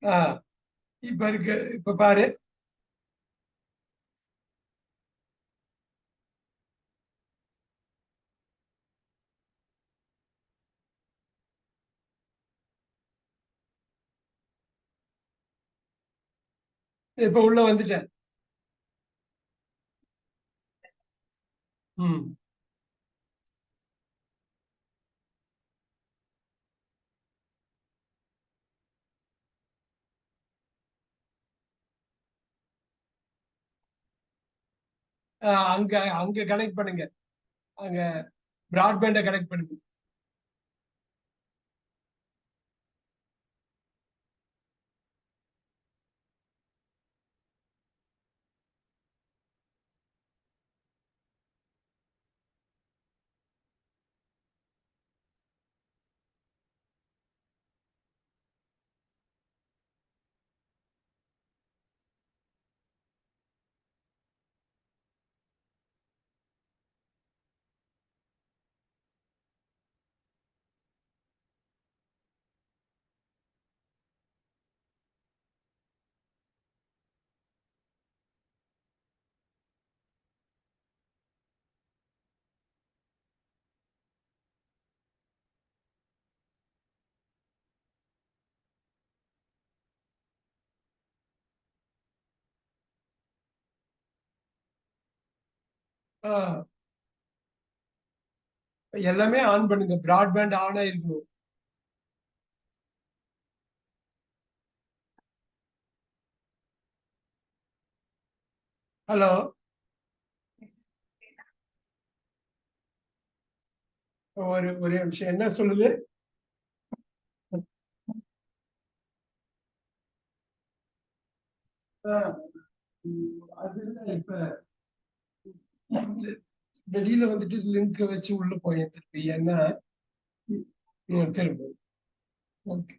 ஆஹ் இப்ப இருக்கு, இப்ப பாரு. இப்ப உள்ள வந்துட்டேன். ம். அங்க அங்க கனெக்ட் பண்ணுங்க. அங்க பிராட்பேண்ட கனெக்ட் பண்ணுங்க. ஆஹ் எல்லாமே ஆன் பண்ணுங்க. பிராட்பேண்ட் ஆன் ஆயிருக்கணும். ஹலோ. ஒரே நிமிஷம், என்ன சொல்லுது? ஆஹ் அதுதான் இப்ப வெளியில வந்துட்டு லிங்க் வச்சு உள்ள போய் திருப்பி என்ன திரும்ப. ஓகே.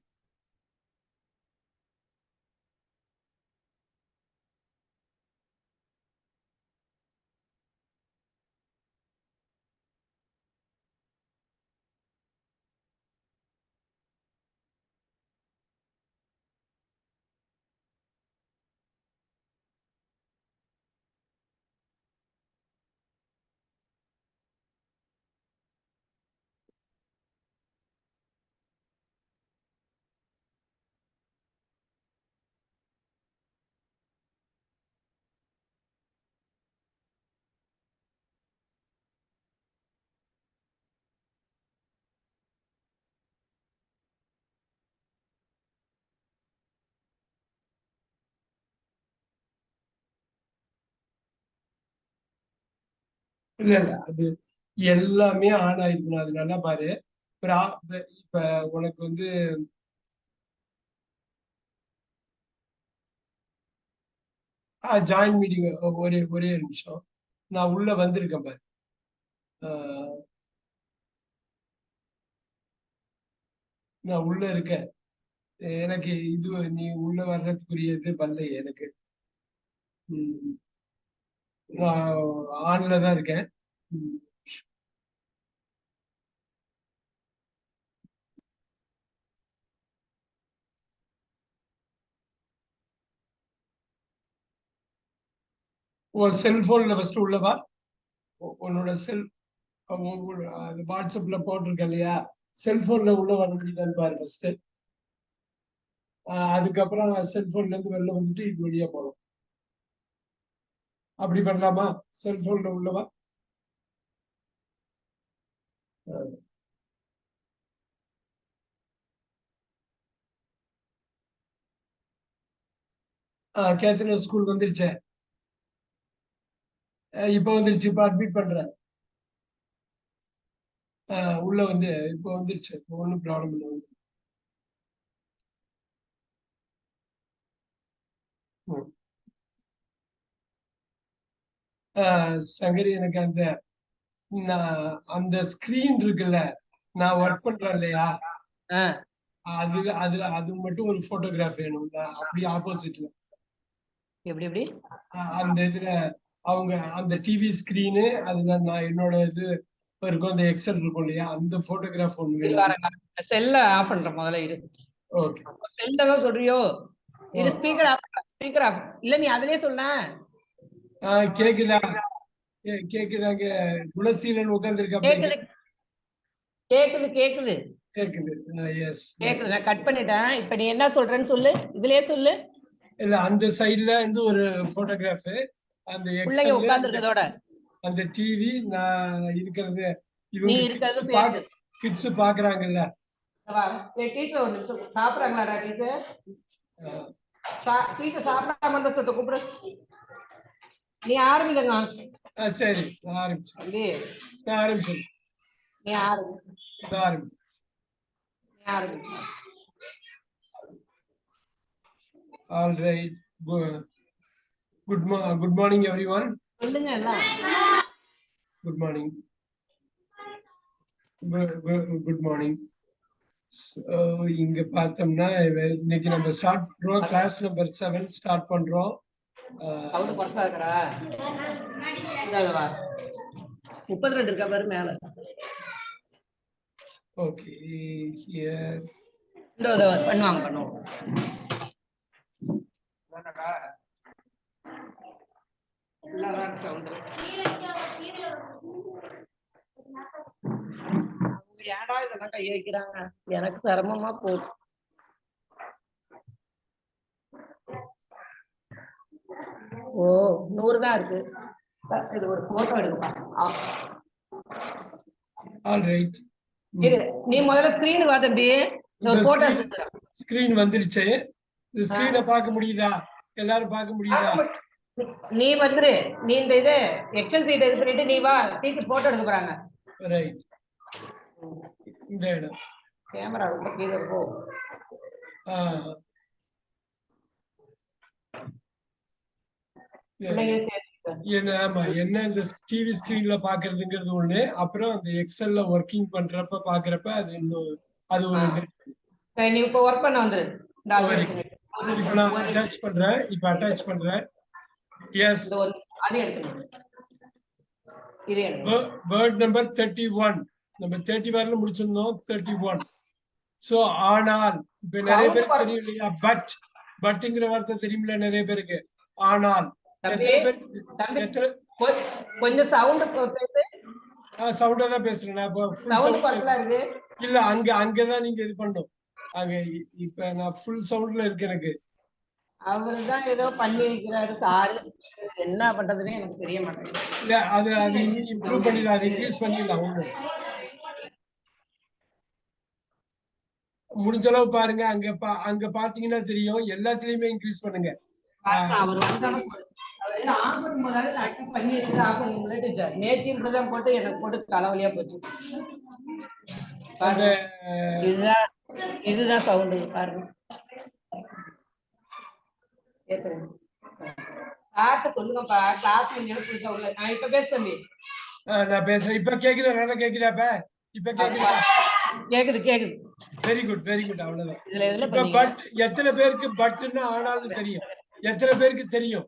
இல்ல இல்ல, அது எல்லாமே ஆன் ஆயிருக்கணும். அது நல்லா பாரு. இப்ப உனக்கு வந்து ஜாயின் மீட்டிங். ஒரே ஒரே நிமிஷம், நான் உள்ள வந்திருக்கேன் பாரு. ஆஹ் நான் உள்ள இருக்கேன். எனக்கு இது நீ உள்ள வர்றதுக்குரிய இது பண்ணல எனக்கு. ம், நான் ஆன்ல தான் இருக்கேன். ம். உன் செல்போன்ல ஃபர்ஸ்ட் உள்ளவா. உன்னோட அது வாட்ஸ்அப்ல போட்டிருக்க இல்லையா? செல்போன்ல உள்ள வர முடியுதான்னு பாரு ஃபர்ஸ்ட். அதுக்கப்புறம் செல்போன்ல இருந்து வெளில வந்துட்டு இது வழியா போகலாம். அப்படி பண்ணலாமா? செல்போன்ல உள்ளவா. கேத்தரின் ஸ்கூல் வந்துருச்சு. இப்போ வந்துருச்சு, இப்போ அட்மிட் பண்றேன். உள்ள வந்து இப்போ வந்துருச்சு, ஒன்றும் ப்ராப்ளம் இல்லை. ம். சங்கரி, எனக்கு நான் அந்த ஸ்கிரீன் இருக்குல்ல, நான் ஒர்க் பண்றேன் இல்லையா? ஆஹ் அதுல அது மட்டும் ஒரு போட்டோகிராஃப் வேணும். அப்படியே ஆப்போசிட்ல எப்படி எப்படி அந்த இதுல அவங்க அந்த டிவி ஸ்கிரீனு, அதுல நான் என்னோட இது இருக்கும், அந்த எக்ஸல் இருக்கும் இல்லையா, அந்த போட்டோகிராஃப் ஒண்ணு இரு வேணும். வரேன் செல்ல ஆஃப் பண்றேன் முதல்ல இரு. ஓகே. செல்ல தான் சொல்றியோ? இரு ஸ்பீக்கர் ஆஃப். இல்ல நீ அதிலேயே சொன்ன. கேக்குதா? கேக்குதாங்க? குணசீலன் உட்கார்ந்திருக்காப்ல. கேக்குது கேக்குது கேக்குது கேக்குது. எஸ் கேக்குது. நான் கட் பண்ணிட்டேன். இப்ப நீ என்ன சொல்றேன்னு சொல்லு. இதுலயே சொல்லு. இல்ல, அந்த சைடுல இருந்து ஒரு போட்டோகிராஃப், அந்த பிள்ளைங்க எக்ஸல்ல உட்கார்ந்துருக்கதோட அந்த டிவி, நான் இருக்கிறது, நீ இவங்க இருக்கிறது சேர்த்து. கிட்ஸ் பாக்குறாங்கல்ல. டீச்சர் ஒரு நிமிஷம் சாப்பிடுறாங்களாடா டீச்சர்? டீச்சர் சாப்பிடாம அந்த சத்த கூப்பிடு. நீ ஆரம்பிங்க. சரி, நான் ஆரம்பிச்சேன். நீ ஆரம்பி. All right. Good morning, everyone. சொல்லுங்க எல்லாம். Good morning. Good morning. So, இங்க பார்த்தோம்னா இன்னைக்கு நம்ம ஸ்டார்ட் பண்றோம். கிளாஸ் நம்பர் 7 ஸ்டார்ட் பண்றோம். சவுண்ட் குறைச்சா இருக்கடா. 32 இருக்கா பாரு மேல. ஓகே, ஹியர் இந்த பண்ணுவாங்க. ஏன்டா இதெல்லாம் கைய வைக்கிறாங்க? எனக்கு சிரமமா போகுது. ஓ 100 தான் இருக்கு. இது ஒரு போட்டோ எடுப்பா. All right. நீ முதல்ல ஸ்கிரீன் வா தம்பி. ஒரு போட்டோ எடுத்துறேன். ஸ்கிரீன் வந்துருச்சு. இந்த ஸ்கிரீனை பார்க்க முடியுதா? எல்லாரும் பார்க்க முடியுதா? நீ வந்துரு. நீ இந்த இது எக்ஸல் சீட் இது பண்ணிட்டு நீ வா. டீச்சர் போட்டோ எடுக்க போறாங்க. ரைட். இந்த இடம் கேமரா ரொம்ப கீழே இருக்கும். ஆமா, என்ன இந்த டிவி ஸ்கிரீன்ல பாக்குறதுங்கிறது ஒண்ணு, அப்புறம் அந்த எக்ஸல்ல ஒர்க்கிங் பண்றப்ப பாக்குறப்ப அது இன்னும் அது ஒரு இது. நீ இப்ப ஒர்க் பண்ண வந்துரு. இப்ப நான் அட்டாச் பண்றேன். எஸ், அது எடுத்துங்க. Word number 31. நம்ம 30 வரல முடிச்சிருந்தோம். 31. சோ ஆனால் இப்ப நிறைய பேருக்கு தெரியும் இல்லையா? பட்ங்கிற வார்த்தை தெரியுமில்ல நிறைய பேருக்கு. ஆனால் கொஞ்சம் சவுண்ட் பேசு. சவுண்டா தான் பேசுறேன் நான். இல்ல, அங்கதான் நீங்க இது பண்ணும். அங்க இப்ப நான் ஃபுல் சவுண்ட்ல இருக்கு. எனக்கு அவருதான் ஏதோ பண்ணி வைக்கிறாரு சாரு. என்ன பண்றதுன்னு எனக்கு தெரிய மாட்டேங்குது. இல்ல, அது இம்ப்ரூவ் பண்ணிடலாம், அது இன்க்ரீஸ் பண்ணிடலாம். ஒண்ணு முடிஞ்ச அளவு பாருங்க. அங்க பாத்தீங்கன்னா தெரியும். எல்லாத்துலயுமே இன்க்ரீஸ் பண்ணுங்க. போட்டு எனக்கு போட்டு தலைவலியா போச்சு. இதுதான் சவுண்டு பாருங்க. சொல்லுங்கப்பா. கிளாஸ் இப்ப பேச தம்பி. நான் பேசுறேன். இப்ப கேக்குதா? நல்லா கேக்குதா? இப்ப கேக்குதா? கேக்குது. Very good. அவ்வளவுதான். இப்ப பட் எத்தனை பேருக்கு பட்னா ஆனால்னு தெரியும்? எத்தனை பேருக்கு தெரியும்?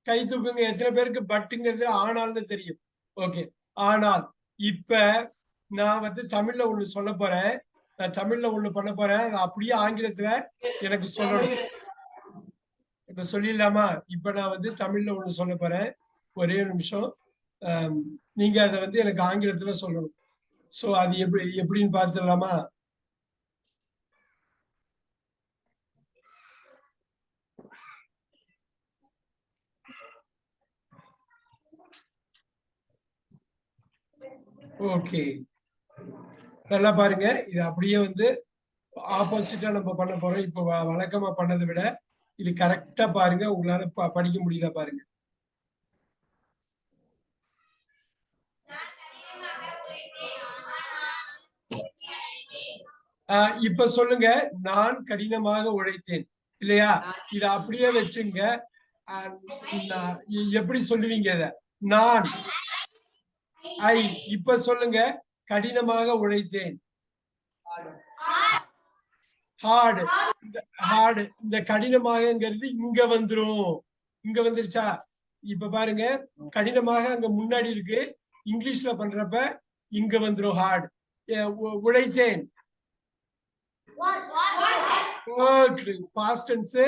கை தூக்குங்க. எத்தனை பேருக்கு பட்டுங்கிறது ஆனால்னு தெரியும்? ஓகே. ஆனால் இப்ப நான் வந்து தமிழ்ல ஒண்ணு சொல்ல போறேன். நான் தமிழ்ல ஒண்ணு பண்ண போறேன். அப்படியே ஆங்கிலத்துல எனக்கு சொல்லணும். இப்ப சொல்லிடலாமா? இப்ப நான் வந்து தமிழ்ல ஒண்ணு சொல்ல போறேன். ஒரே நிமிஷம். நீங்க அதை வந்து எனக்கு ஆங்கிலத்துல சொல்லணும். சோ அது எப்படின்னு பார்த்துடலாமா? ஓகே, நல்லா பாருங்க. இது அப்படியே வந்து ஆப்போசிட்டா நம்ம பண்ண போறோம். இப்ப வழக்கமா பண்ணதை விட இது கரெக்டா பாருங்க. உங்களால படிக்க முடியுதா பாருங்க. இப்ப சொல்லுங்க. நான் கடினமாக உழைத்தேன் இல்லையா? இத அப்படியே வச்சுங்க. எப்படி சொல்லுவீங்க இத? நான் இப்ப சொல்லுங்க. கடினமாக உழைத்தேன். ஹார்டு. இந்த கடினமாகங்கிறது இங்க வந்துரும். இங்க வந்துருச்சா? இப்ப பாருங்க, கடினமாக அங்க முன்னாடி இருக்கு. இங்கிலீஷ்ல பண்றப்ப இங்க வந்துரும். Heart. உழைத்தேன். worked past tense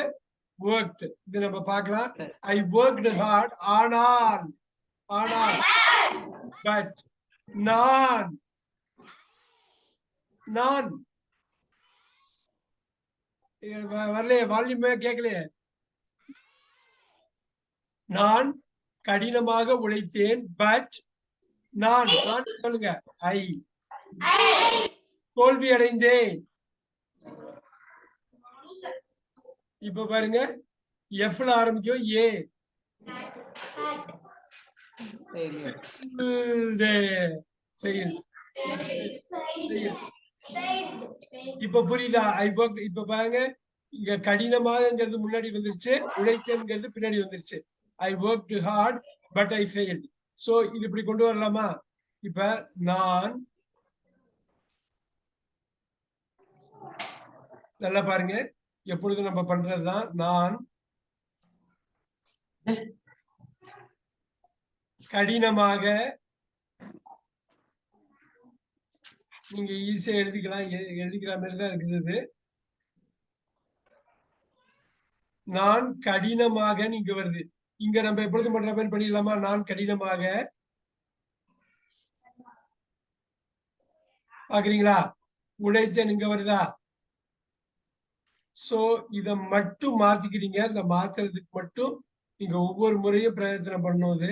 worked இது நம்ம பார்க்கலாம். I worked hard ஆனால் but நான் வரலையே, வால்யூமே கேட்கலையே. நான் கடினமாக உழைத்தேன் பட் நான் சொல்லுங்க ஐ தோல்வி அடைந்தேன். இப்ப பாருங்க எஃப்ல ஆரம்பிக்கும் ஏ இப்ப புரியுதா? I work. இப்ப பாருங்க இங்க கடினமாகங்கிறது முன்னாடி வந்துருச்சு, உழைத்தேன்ங்கிறது பின்னாடி வந்துருச்சு. I work hard but I failed. So இது இப்படி கொண்டு வரலாமா? இப்ப நான் நல்லா பாருங்க, எப்பொழுதும் நம்ம பண்றதுதான். நான் கடினமாக, நீங்க ஈஸியா எழுதிக்கலாம், எழுதிக்கிற மாதிரி தான் இருக்குது. நான் கடினமாக நீங்க வருது. இங்க நம்ம எப்பொழுதும் பண்ற மாதிரி பண்ணிடலாமா? நான் கடினமாக, பாக்குறீங்களா? உழைத்தேன் இங்க வருதா? சோ இத மட்டும் மாத்திக்கிறீங்க. இந்த மாத்துறதுக்கு மட்டும் நீங்க ஒவ்வொரு முறையும் பிரயத்தனம் பண்ணுவது.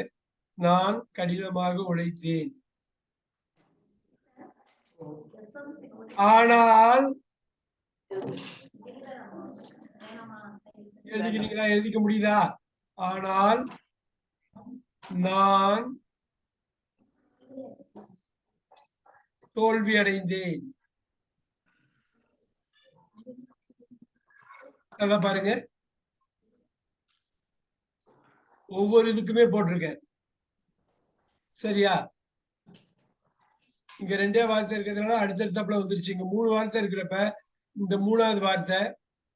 நான் கடினமாக உழைத்தேன் ஆனால், எழுதிக்கிறீங்களா? எழுதிக்க முடியுதா? ஆனால் நான் தோல்வி அடைந்தேன். அதான் பாருங்க, ஒவ்வொரு இதுக்குமே போட்டிருக்கேன். சரியா? இங்க ரெண்டே வார்த்தை இருக்கிறதுனால அடுத்தடுத்தாப்புல வந்துருச்சு. இங்க 3 வார்த்தை இருக்கிறப்ப இந்த 3வது வார்த்தை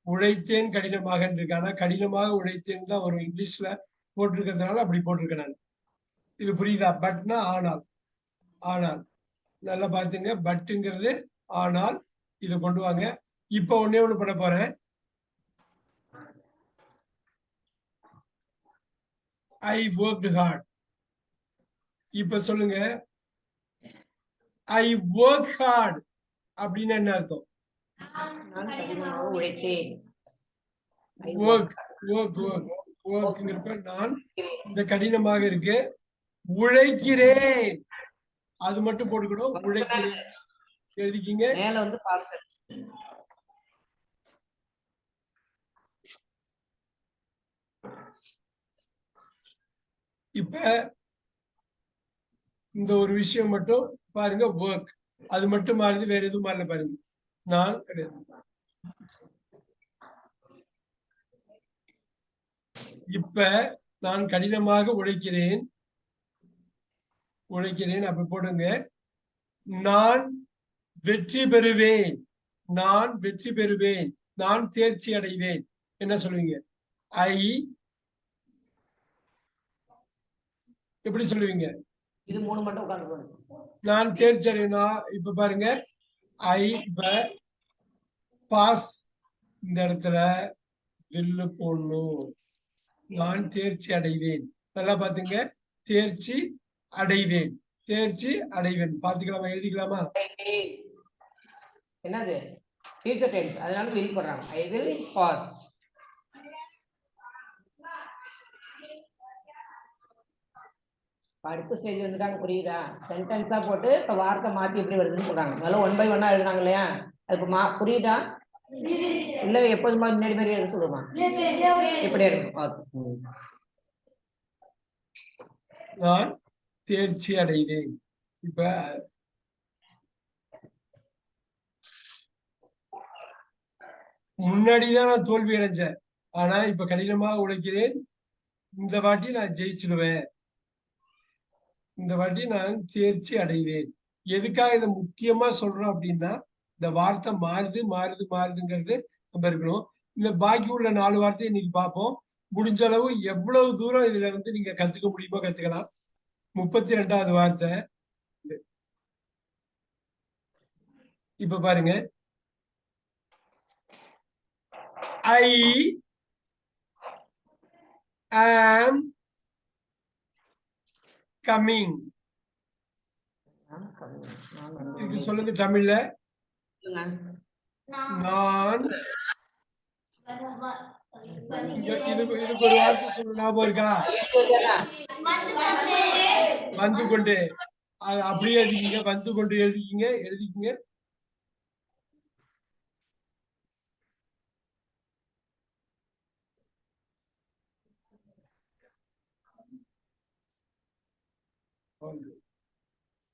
உழைத்தேன் கடினமாக இருக்கு. ஆனா கடினமாக உழைத்தேன் தான் வரும். இங்கிலீஷ்ல போட்டிருக்கிறதுனால அப்படி போட்டிருக்கேன் நான். இது புரியுதா? பட்னா ஆனால். ஆனால் நல்லா பாத்துங்க, பட்டுங்கிறது ஆனால். இதை கொண்டு வாங்க. இப்ப ஒண்ணே ஒண்ணு பண்ண போறேன். I worked hard. இப்ப சொல்லுங்க, ஐ ஒர்க் ஹார்ட் அப்படின்னு என்ன அர்த்தம்? நான் இந்த கடினமாக இருக்கு, உழைக்கிறேன். அது மட்டும் போட்டுக்கணும். உழைக்கிறேன் எழுதிக்கிங்க. இப்ப இந்த ஒரு விஷயம் மட்டும் பாருங்க, ஒர்க் அது மட்டும் மாறுது, வேற எதுவும் மாறல பாருங்க. நான் கிடையாது. இப்ப நான் கடினமாக உழைக்கிறேன் அப்ப போடுங்க. நான் வெற்றி பெறுவேன். நான் வெற்றி பெறுவேன். நான் தேர்ச்சி அடைவேன். என்ன சொல்லுவீங்க? ஐ எப்படி சொல்லுவீங்க? இது 3 மட்டும் உட்கார்ந்து நான் தேர்ச்சி அடைவேன். இப்ப பாருங்க, ஐ இப்ப பாஸ் இந்த இடத்துல வில்லு போடணும். நான் தேர்ச்சி அடைவேன். நல்லா பாத்துங்க, தேர்ச்சி அடைவேன். தேர்ச்சி அடைவேன். பாத்துக்கலாமா? எழுதிக்கலாமா? என்னது ஃபியூச்சர் டென்ஸ், அதனால வில் போடுறாங்க. I will pass. அடுத்த ஸ்டேஜ் வந்துட்டாங்க. புரியுதா? சென்டென்ஸா போட்டு இப்ப வார்த்தை மாத்தி எப்படி வருதுன்னு சொல்றாங்க. அதெல்லாம் 1 by 1 எழுதுறாங்க இல்லையா? அதுக்கு புரியுதா? இல்ல எப்போதுமா முன்னாடி மாதிரி எழுத சொல்லுமா? எப்படி இருக்கும்? நான் தேர்ச்சி அடைவேன். இப்ப முன்னாடிதான் நான் தோல்வி அடைஞ்சேன். ஆனா இப்ப கடினமாக உழைக்கிறேன். இந்த வாட்டி நான் ஜெயிச்சிடுவேன். இந்த வாட்டி நான் தேர்ச்சி அடைவேன். எதுக்காக இதை முக்கியமா சொல்றோம் அப்படின்னா, இந்த வார்த்தை மாறுதுங்கிறது நம்ம இருக்கணும். இந்த பாக்கி உள்ள 4 வார்த்தையை இன்னைக்கு பார்ப்போம். முடிஞ்ச அளவு எவ்வளவு தூரம் இதுல நீங்க கத்துக்க முடியுமோ கத்துக்கலாம். 32வது வார்த்தை. இப்ப பாருங்க, I am coming. இதுக்கு சொல்லுங்க தமிழ்ல. நான் இதுக்கு ஒரு வார்த்தை சொல்ல ஞாபகம் இருக்கா? வந்து கொண்டு. அது அப்படியே எழுதிக்கிங்க. வந்து கொண்டு எழுதிக்கிங்க.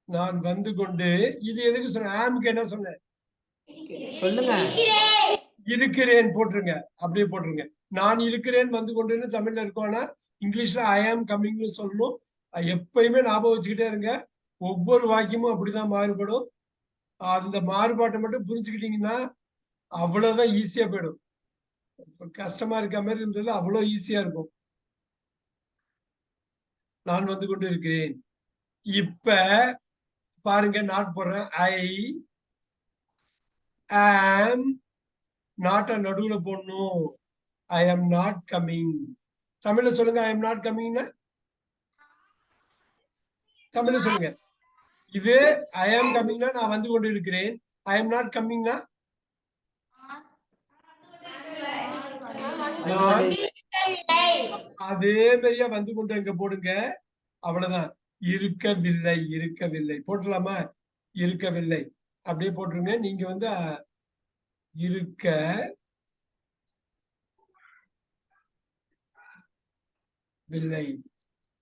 நான் வந்து கொண்டு. இது எதுக்கு சொன்ன? ஆம்க்கு என்ன சொன்னேன்? சொல்லுங்க. இருக்கிறேன் போட்டுருங்க. அப்படியே போட்டுருங்க. நான் இருக்கிறேன் வந்து கொண்டுன்னு தமிழ்ல இருக்கும். ஆனா இங்கிலீஷ்ல ஐ ஆம் கம்மிங்னு சொல்லணும். எப்பயுமே ஞாபகம் வச்சுக்கிட்டே இருங்க. ஒவ்வொரு வாக்கியமும் அப்படிதான் மாறுபடும். அந்த மாறுபாட்டை மட்டும் புரிஞ்சுக்கிட்டீங்கன்னா அவ்வளவுதான் ஈஸியா போயிடும். கஷ்டமா இருக்க மாதிரி இருந்தது அவ்வளவு ஈஸியா இருக்கும். நான் வந்து கொண்டு இருக்கிறேன். இப்ப பாருங்க, நாட் போடுறேன். ஐ ஆம் நாட்ட நடுவுல போடணும். ஐ ஆம் நாட் கம்மிங். தமிழ்ல சொல்லுங்க. ஐ ஆம் நாட் கம்மிங்னா தமிழ்ல சொல்லுங்க. இது ஐ ஆம் கம்மிங்னா நான் வந்து கொண்டு இருக்கிறேன். ஐ ஆம் நாட் கம்மிங்னா நான் அதே மாதிரியா வந்து கொண்டு அங்க போடுங்க. அவ்வளவுதான். இருக்கவில்லை போட்டுலாமா? இருக்கவில்லை அப்படியே போட்டுருங்க. நீங்க வந்து இருக்க வில்லை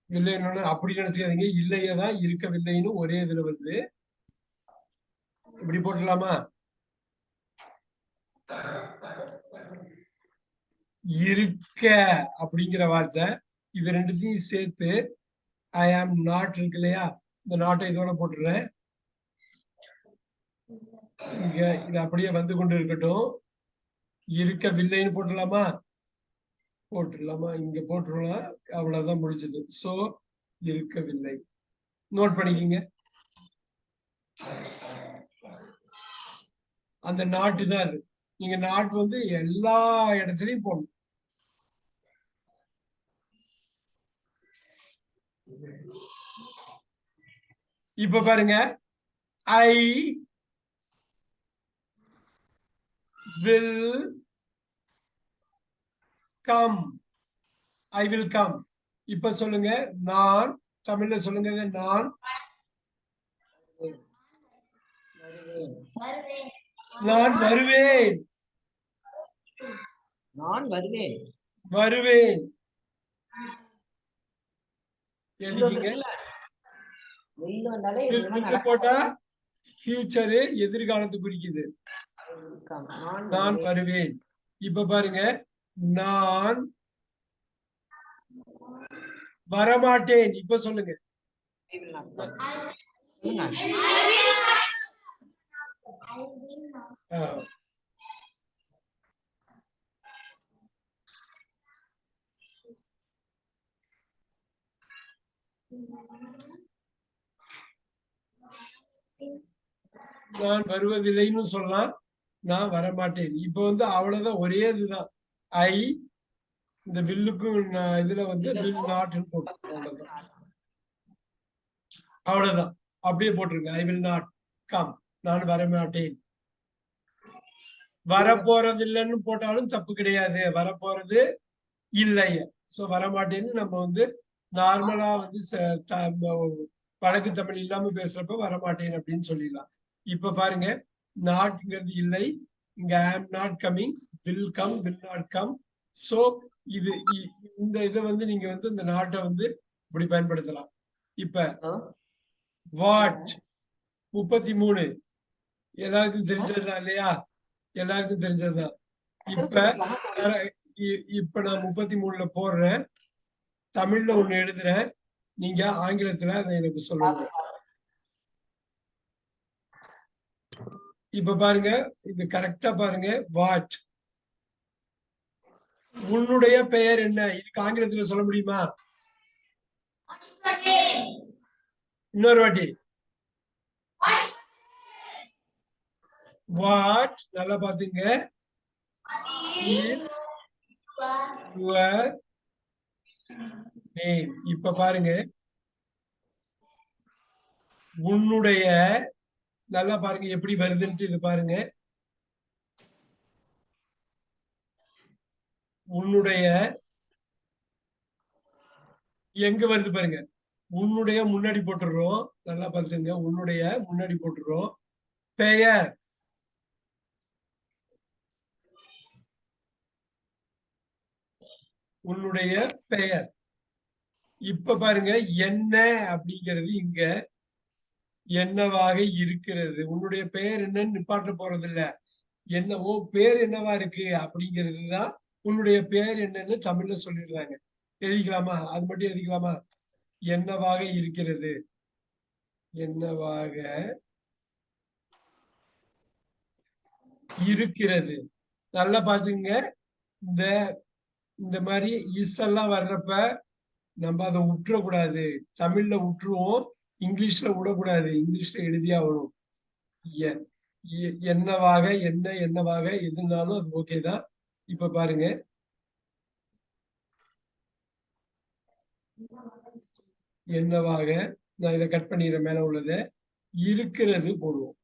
இல்லைன்னு அப்படி நினைச்சுக்காதீங்க. இல்லையதான் இருக்கவில்லைன்னு ஒரே இதுல வருது. இப்படி போட்டுலாமா? இருக்க அப்படிங்கிற வார்த்தை இது ரெண்டுத்தையும் சேர்த்து ஐ ஆம் நாட் இருக்கு இல்லையா? இந்த நாட்டை இதோட போட்டுறேன். இங்க இது அப்படியே வந்து கொண்டு இருக்கட்டும். இருக்கவில்லைன்னு போட்டுடலாமா? இங்க போட்டுடலாம். அவ்வளவுதான் முடிச்சது. சோ இருக்கவில்லை. நோட் பண்ணிக்கிங்க. அந்த நாட்டு தான் அது. நீங்க நாட்டு வந்து எல்லா இடத்துலயும் போடணும். இப்ப பாருங்க, I will come. I will come. இப்ப சொல்லுங்க. நான் தமிழ்ல சொல்லுங்க. நான் வருவேன். நான் வருவேன். வருவேன் எழுதிக்கிங்க. போட்டா ஃபியூச்சரு, எதிர்காலத்தை குறிக்குது. நான் வருவேன். இப்ப பாருங்க, நான் வரமாட்டேன். இப்ப சொல்லுங்க. நான் வருவதில்லைன்னு சொல்லலாம். நான் வரமாட்டேன். இப்ப வந்து அவ்வளவுதான். ஒரே இதுதான். ஐ இந்த வில்லுக்கும் இதுல வந்து வில் நாட் போட்டு அவ்வளவுதான். அப்படியே போட்டுருங்க. I will not come. நான் வரமாட்டேன். வரப்போறது இல்லைன்னு போட்டாலும் தப்பு கிடையாது. வரப்போறது இல்லை. சோ வரமாட்டேன்னு நம்ம வந்து நார்மலா வந்து வழக்கு தமிழ் இல்லாம பேசுறப்ப வரமாட்டேன் அப்படின்னு சொல்லிடலாம். இப்ப பாருங்க, நாட்ங்கிறது இல்லை. இங்க am not coming, will come, will not come. So இது இந்த இதை வந்து நீங்க வந்து இந்த நாட்டை வந்து இப்படி பயன்படுத்தலாம். இப்ப வாட் 33 எல்லாருக்கும் தெரிஞ்சதுதான் இல்லையா? எல்லாருக்கும் தெரிஞ்சதுதான். இப்ப நான் 33ல போடுறேன். தமிழ்ல ஒண்ணு எழுதுறேன். நீங்க ஆங்கிலத்துல அதை எனக்கு சொல்லணும். இப்ப பாருங்க, இது கரெக்டா பாருங்க. வாட் உன்னுடைய பெயர் என்ன? இதுக்கு ஆங்கிலத்துல சொல்ல முடியுமா? இன்னொரு வாட்டி. வாட் நல்லா பாத்துங்க. your name. இப்ப பாருங்க, உன்னுடைய, நல்லா பாருங்க எப்படி வருதுன்ட்டு. இது பாருங்க, உன்னுடைய எங்க வருது பாருங்க. உன்னுடைய முன்னாடி போட்டுறோம். நல்லா பார்த்துங்க, உன்னுடைய முன்னாடி போட்டுறோம். பெயர், உன்னுடைய பெயர். இப்ப பாருங்க, என்ன அப்படிங்கிறது இங்க என்னவாக இருக்கிறது. உன்னுடைய பெயர் என்னன்னு நிப்பாட்ட போறது இல்ல. என்னவோ பேர் என்னவா இருக்கு அப்படிங்கிறது தான் உன்னுடைய பெயர் என்னன்னு தமிழ்ல சொல்லிடுறாங்க. எழுதிக்கலாமா? அது மட்டும் எழுதிக்கலாமா? என்னவாக இருக்கிறது, என்னவாக இருக்கிறது. நல்லா பாத்துங்க, இந்த இந்த மாதிரி இஸ் எல்லாம் வர்றப்ப நம்ம அதை விட்டுறக்கூடாது. தமிழ்ல விட்டுருவோம், இங்கிலீஷ்ல விடக்கூடாது. இங்கிலீஷ்ல எழுதியா வரும். என்னவாக, என்னவாக எதுனாலும் அது ஓகே தான். இப்ப பாருங்க, என்னவாக, நான் இதை கட் பண்ணிடுறேன், மேல உள்ளதை இருக்கிறது போடுவோம்.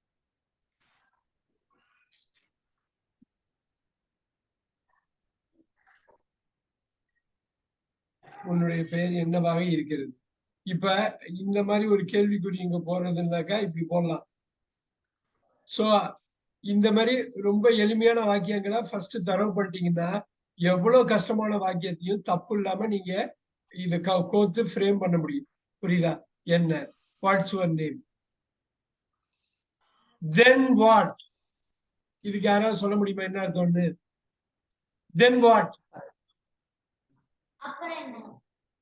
உன்னுடைய பெயர் என்னவாக இருக்கிறது. இப்ப இந்த மாதிரி ஒரு கேள்விக்குறி இங்க போடுறதுனாக்கா இப்படி போடலாம். சோ இந்த மாதிரி ரொம்ப எளிமையான வாக்கியங்களை ஃபர்ஸ்ட் தரவு பண்ணிட்டீங்கன்னா எவ்வளவு கஷ்டமான வாக்கியத்தையும் தப்பு இல்லாம நீங்க இதை கோத்து ஃப்ரேம் பண்ண முடியும். புரியுதா? என்ன, what's your name, then what. இதுக்கு யாராவது சொல்ல முடியுமா என்ன அர்த்தம்னு? தென் வாட்,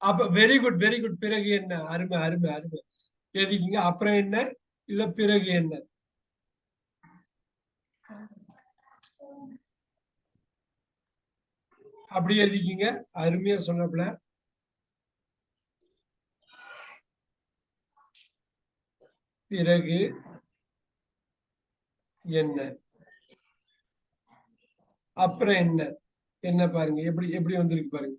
அப்ப வெரி குட், வெரி குட். பிறகு என்ன? அருமை, அருமை, அருமை. எழுதிக்கிங்க. அப்புறம் என்ன இல்ல பிறகு என்ன, அப்படி எழுதிக்கிங்க. அருமையா சொன்னப்பல. பிறகு என்ன, அப்புறம் என்ன, என்ன பாருங்க எப்படி எப்படி வந்திருக்கு பாருங்க.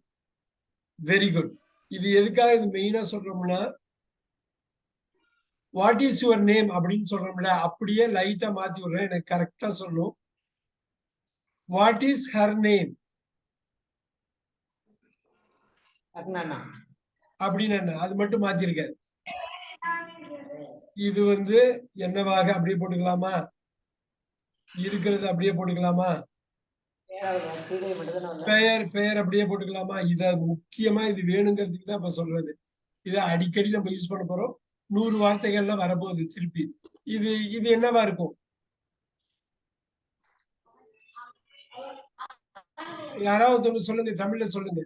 Very good. இது எதுக்காக இது மெயினா சொல்றோம்னா, வாட் இஸ் யுவர் நேம் அப்படின்னு சொல்றோம்ல, அப்படியே லைட்டா மாத்தி விடுறேன், எனக்கு கரெக்டா சொல்லணும். வாட் இஸ் ஹர் நேம் அப்படின்னு என்ன, அது மட்டும் மாத்திருக்காரு. இது வந்து என்னவாக அப்படியே போட்டுக்கலாமா? இருக்கிறது அப்படியே போட்டுக்கலாமா? பெயர், பெயர் அப்படியே போட்டுக்கலாமா? இத முக்கியமா இது வேணுங்கிறதுக்கு தான் இப்ப சொல்றது. இதை அடிக்கடி நம்ம யூஸ் பண்ண போறோம். 100 வார்த்தைகள்லாம் வரப்போகுது திருப்பி. இது இது என்னவா இருக்கும்? யாராவது ஒண்ணு சொல்லுங்க, தமிழ்ல சொல்லுங்க.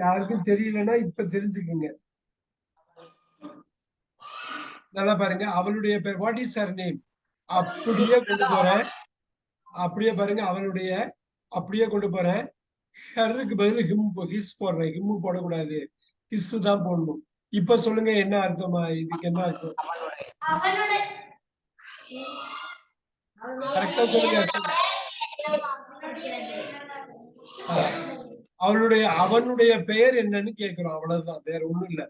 யாருக்கும் தெரியலன்னா இப்ப தெரிஞ்சுக்குங்க. நல்லா பாருங்க, அவளுடைய பேர், வாட் இஸ் ஹர் நேம், அப்படியே கொண்டு போறேன். அப்படியே பாருங்க, அவளுடைய அப்படியே கொண்டு போறேன். ஹருக்கு பதில் ஹிஸ் போடுறேன். ஹிம்மு போடக்கூடாது, ஹிஸ் தான் போடணும். இப்ப சொல்லுங்க என்ன அர்த்தமா? இதுக்கு என்ன அர்த்தம்? கரெக்டா சொல்லுங்க. அவளுடைய, அவனுடைய பெயர் என்னன்னு கேட்கிறோம், அவ்வளவுதான், வேற ஒண்ணும் இல்ல.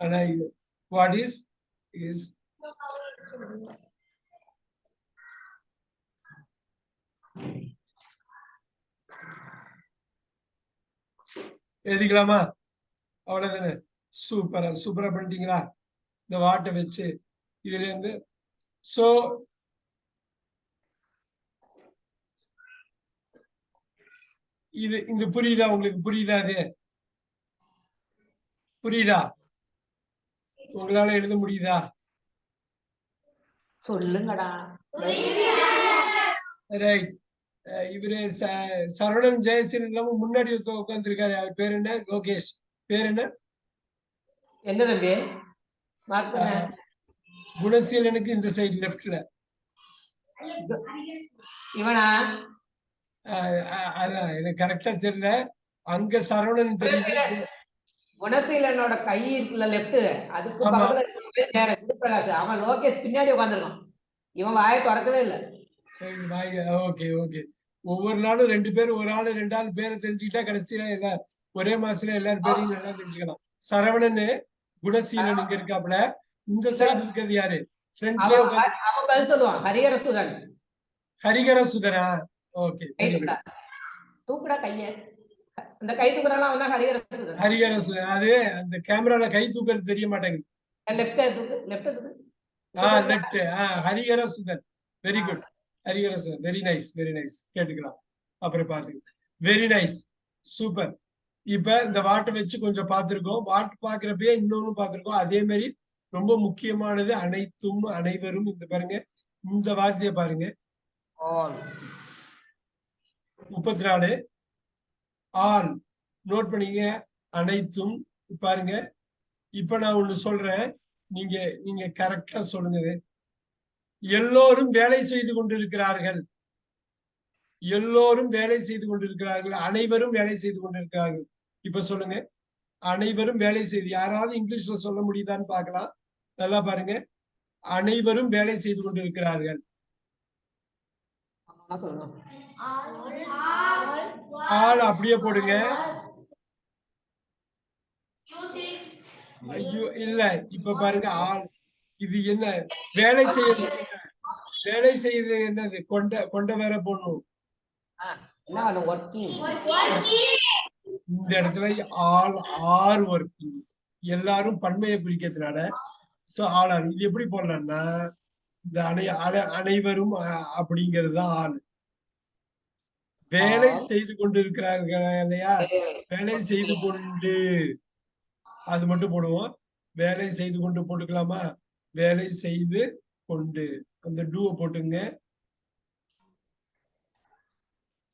ஆனா இது வாட் இஸ் இஸ் எழுதிக்கலாமா? அவ்வளவுதானே. சூப்பரா, சூப்பரா பண்ணிட்டீங்களா இந்த வாட்டை வச்சு இதுல இருந்து. சோ இது இந்த புரியுதா உங்களுக்கு? புரியுதா? அது புரியுதா? உங்களால எழுத முடியுதா? சொல்லுங்கடா. ரைட். இவரு சரவணன் ஜெயசீலன் இல்லாம முன்னாடி உட்கார்ந்து இருக்காரு. அவர் பேர் என்ன? லோகேஷ். பேர் என்ன? எங்க தம்பி? குணசீலனுக்கு இந்த சைடு லெஃப்ட்ல. இவனா? அதான் எனக்கு கரெக்டா தெரியல. அங்க சரவணன் தெரியுது. குணசீலனோட கை இருக்குல்ல லெஃப்ட், அதுக்கு பக்கத்துல குருபிரகாஷ். அவன் லோகேஷ் பின்னாடி உட்கார்ந்துருக்கான். இவன் வாயை திறக்கவே இல்ல. Okay okay. ஒவ்வொரு நாளும் 2 பேர், ஒரு ஆளு 2 ஆள் பேரை தெரிஞ்சுக்கிட்டா கடைசியில எல்லாம் ஒரே மாசத்துல எல்லாரும் பேரையும் நல்லா தெரிஞ்சுக்கலாம். சரவணன், குணசீலன் இங்க இருக்காப்ல. இந்த சைடு இருக்கிறது யாரு? ஃப்ரண்ட்லயே உட்காந்து அவன் பதில் சொல்லுவான். ஹரிஹர சுதன். ஹரிகர சுதனா? ஓகே. தூக்குடா கைய. அந்த கை தூக்குறானா அவன் தான் ஹரிஹர சுதன். ஹரிகர சுதன். அது அந்த கேமரால கை தூக்குறது தெரிய மாட்டேங்குது. லெஃப்ட் தூக்கு, லெஃப்ட் தூக்கு. Left. Harikara Sudhan. Very good. Harikara Sudhan. Very nice, very nice. கேட்டுக்கலாம். அப்புறம் பாத்துக்கலாம். Very nice, super. இப்ப இந்த வாட்டை வச்சு கொஞ்சம் பார்த்திருக்கோம். வாட்டு பாக்குறப்பயே இன்னொன்னு பார்த்திருக்கோம். அதே மாதிரி ரொம்ப முக்கியமானது அனைத்தும், அனைவரும். இந்த பாருங்க, இந்த வார்த்தையை பாருங்க. 34 ஆல் நோட் பண்ணீங்க. அனைத்தும் பாருங்க. இப்ப நான் ஒண்ணு சொல்றேன், நீங்க நீங்க கரெக்டா சொல்லுங்க. எல்லோரும் வேலை செய்து கொண்டிருக்கிறார்கள். எல்லோரும் வேலை செய்து கொண்டிருக்கிறார்கள். அனைவரும் வேலை செய்து கொண்டிருக்கிறார்கள். இப்ப சொல்லுங்க, அனைவரும் வேலை செய்து. யாராவது இங்கிலீஷ்ல சொல்ல முடியுதான்னு பார்க்கலாம். நல்லா பாருங்க. அனைவரும் வேலை செய்து கொண்டிருக்கிறார்கள். ஆள் அப்படியே போடுங்க. ஐயோ இல்ல, இப்ப பாருங்க ஆள். இது என்ன வேலை செய்யுது? வேலை செய்யுது என்னது? கொண்ட வேற போடணும். இந்த இடத்துல ஆல் ஆர் ஒர்க்கிங். எல்லாரும் பன்மையை குறிக்கிறதுனால சோ ஆள். இது எப்படி போடலாம்னா, இந்த அனைவரும் அப்படிங்கிறது தான் ஆள். வேலை செய்து கொண்டிருக்கிறார்கள் இல்லையா? வேலை செய்து கொண்டு, அது மட்டும் போடுவோம். வேலை செய்து கொண்டு போட்டுக்கலாமா? வேலை செய்து கொண்டு அந்த டூவை போட்டுங்க.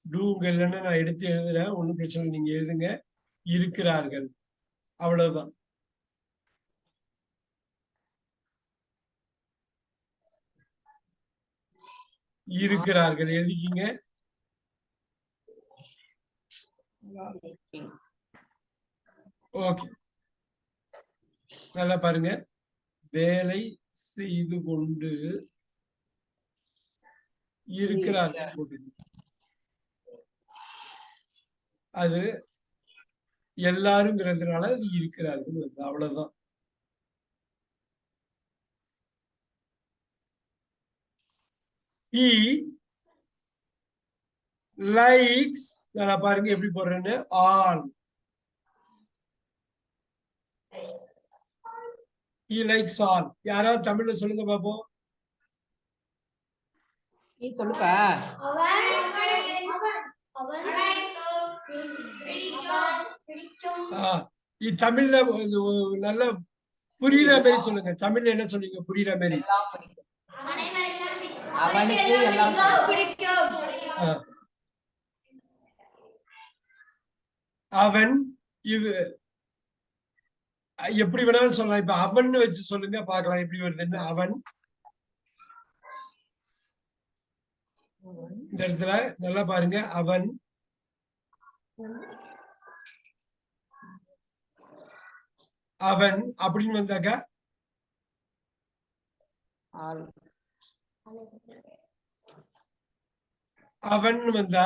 டூங்க இல்லைன்னா நான் எடுத்து எழுதுறேன், ஒண்ணும் பிரச்சனை. நீங்க எழுதுங்க. இருக்கிறார்கள், அவ்வளவுதான். இருக்கிறார்கள் எழுதிக்கிங்க. ஓகே, நல்லா பாருங்க. வேலை செய்து கொண்டு இருக்கிறார்கள் போட்டு, அது எல்லாருங்கிறதுனால அது இருக்கிறார்கள் வருது. அவ்வளவுதான். He likes, நல்லா பாருங்க எப்படி போடுறேன்னு. ஆல். He likes all. யாராவது தமிழ்ல சொல்லுங்க பாப்போம். நீ சொல்லுப்பா. தமிழ்ல நல்ல புரியுற மாதிரி சொல்லுங்க. தமிழ்ல என்ன சொல்லுங்க புரியுற மாதிரி? அவனுக்கு எல்லாம் பிடிக்கும். அவன், இது எப்படி வேணாலும் சொல்லலாம். இப்ப அவன் வச்சு சொல்லுங்க பாக்கலாம் எப்படி வருதுன்னு. அவன் இந்த இடத்துல நல்லா பாருங்க. அவன், அவன் அப்படின்னு வந்தாக்கா அவன் வந்தா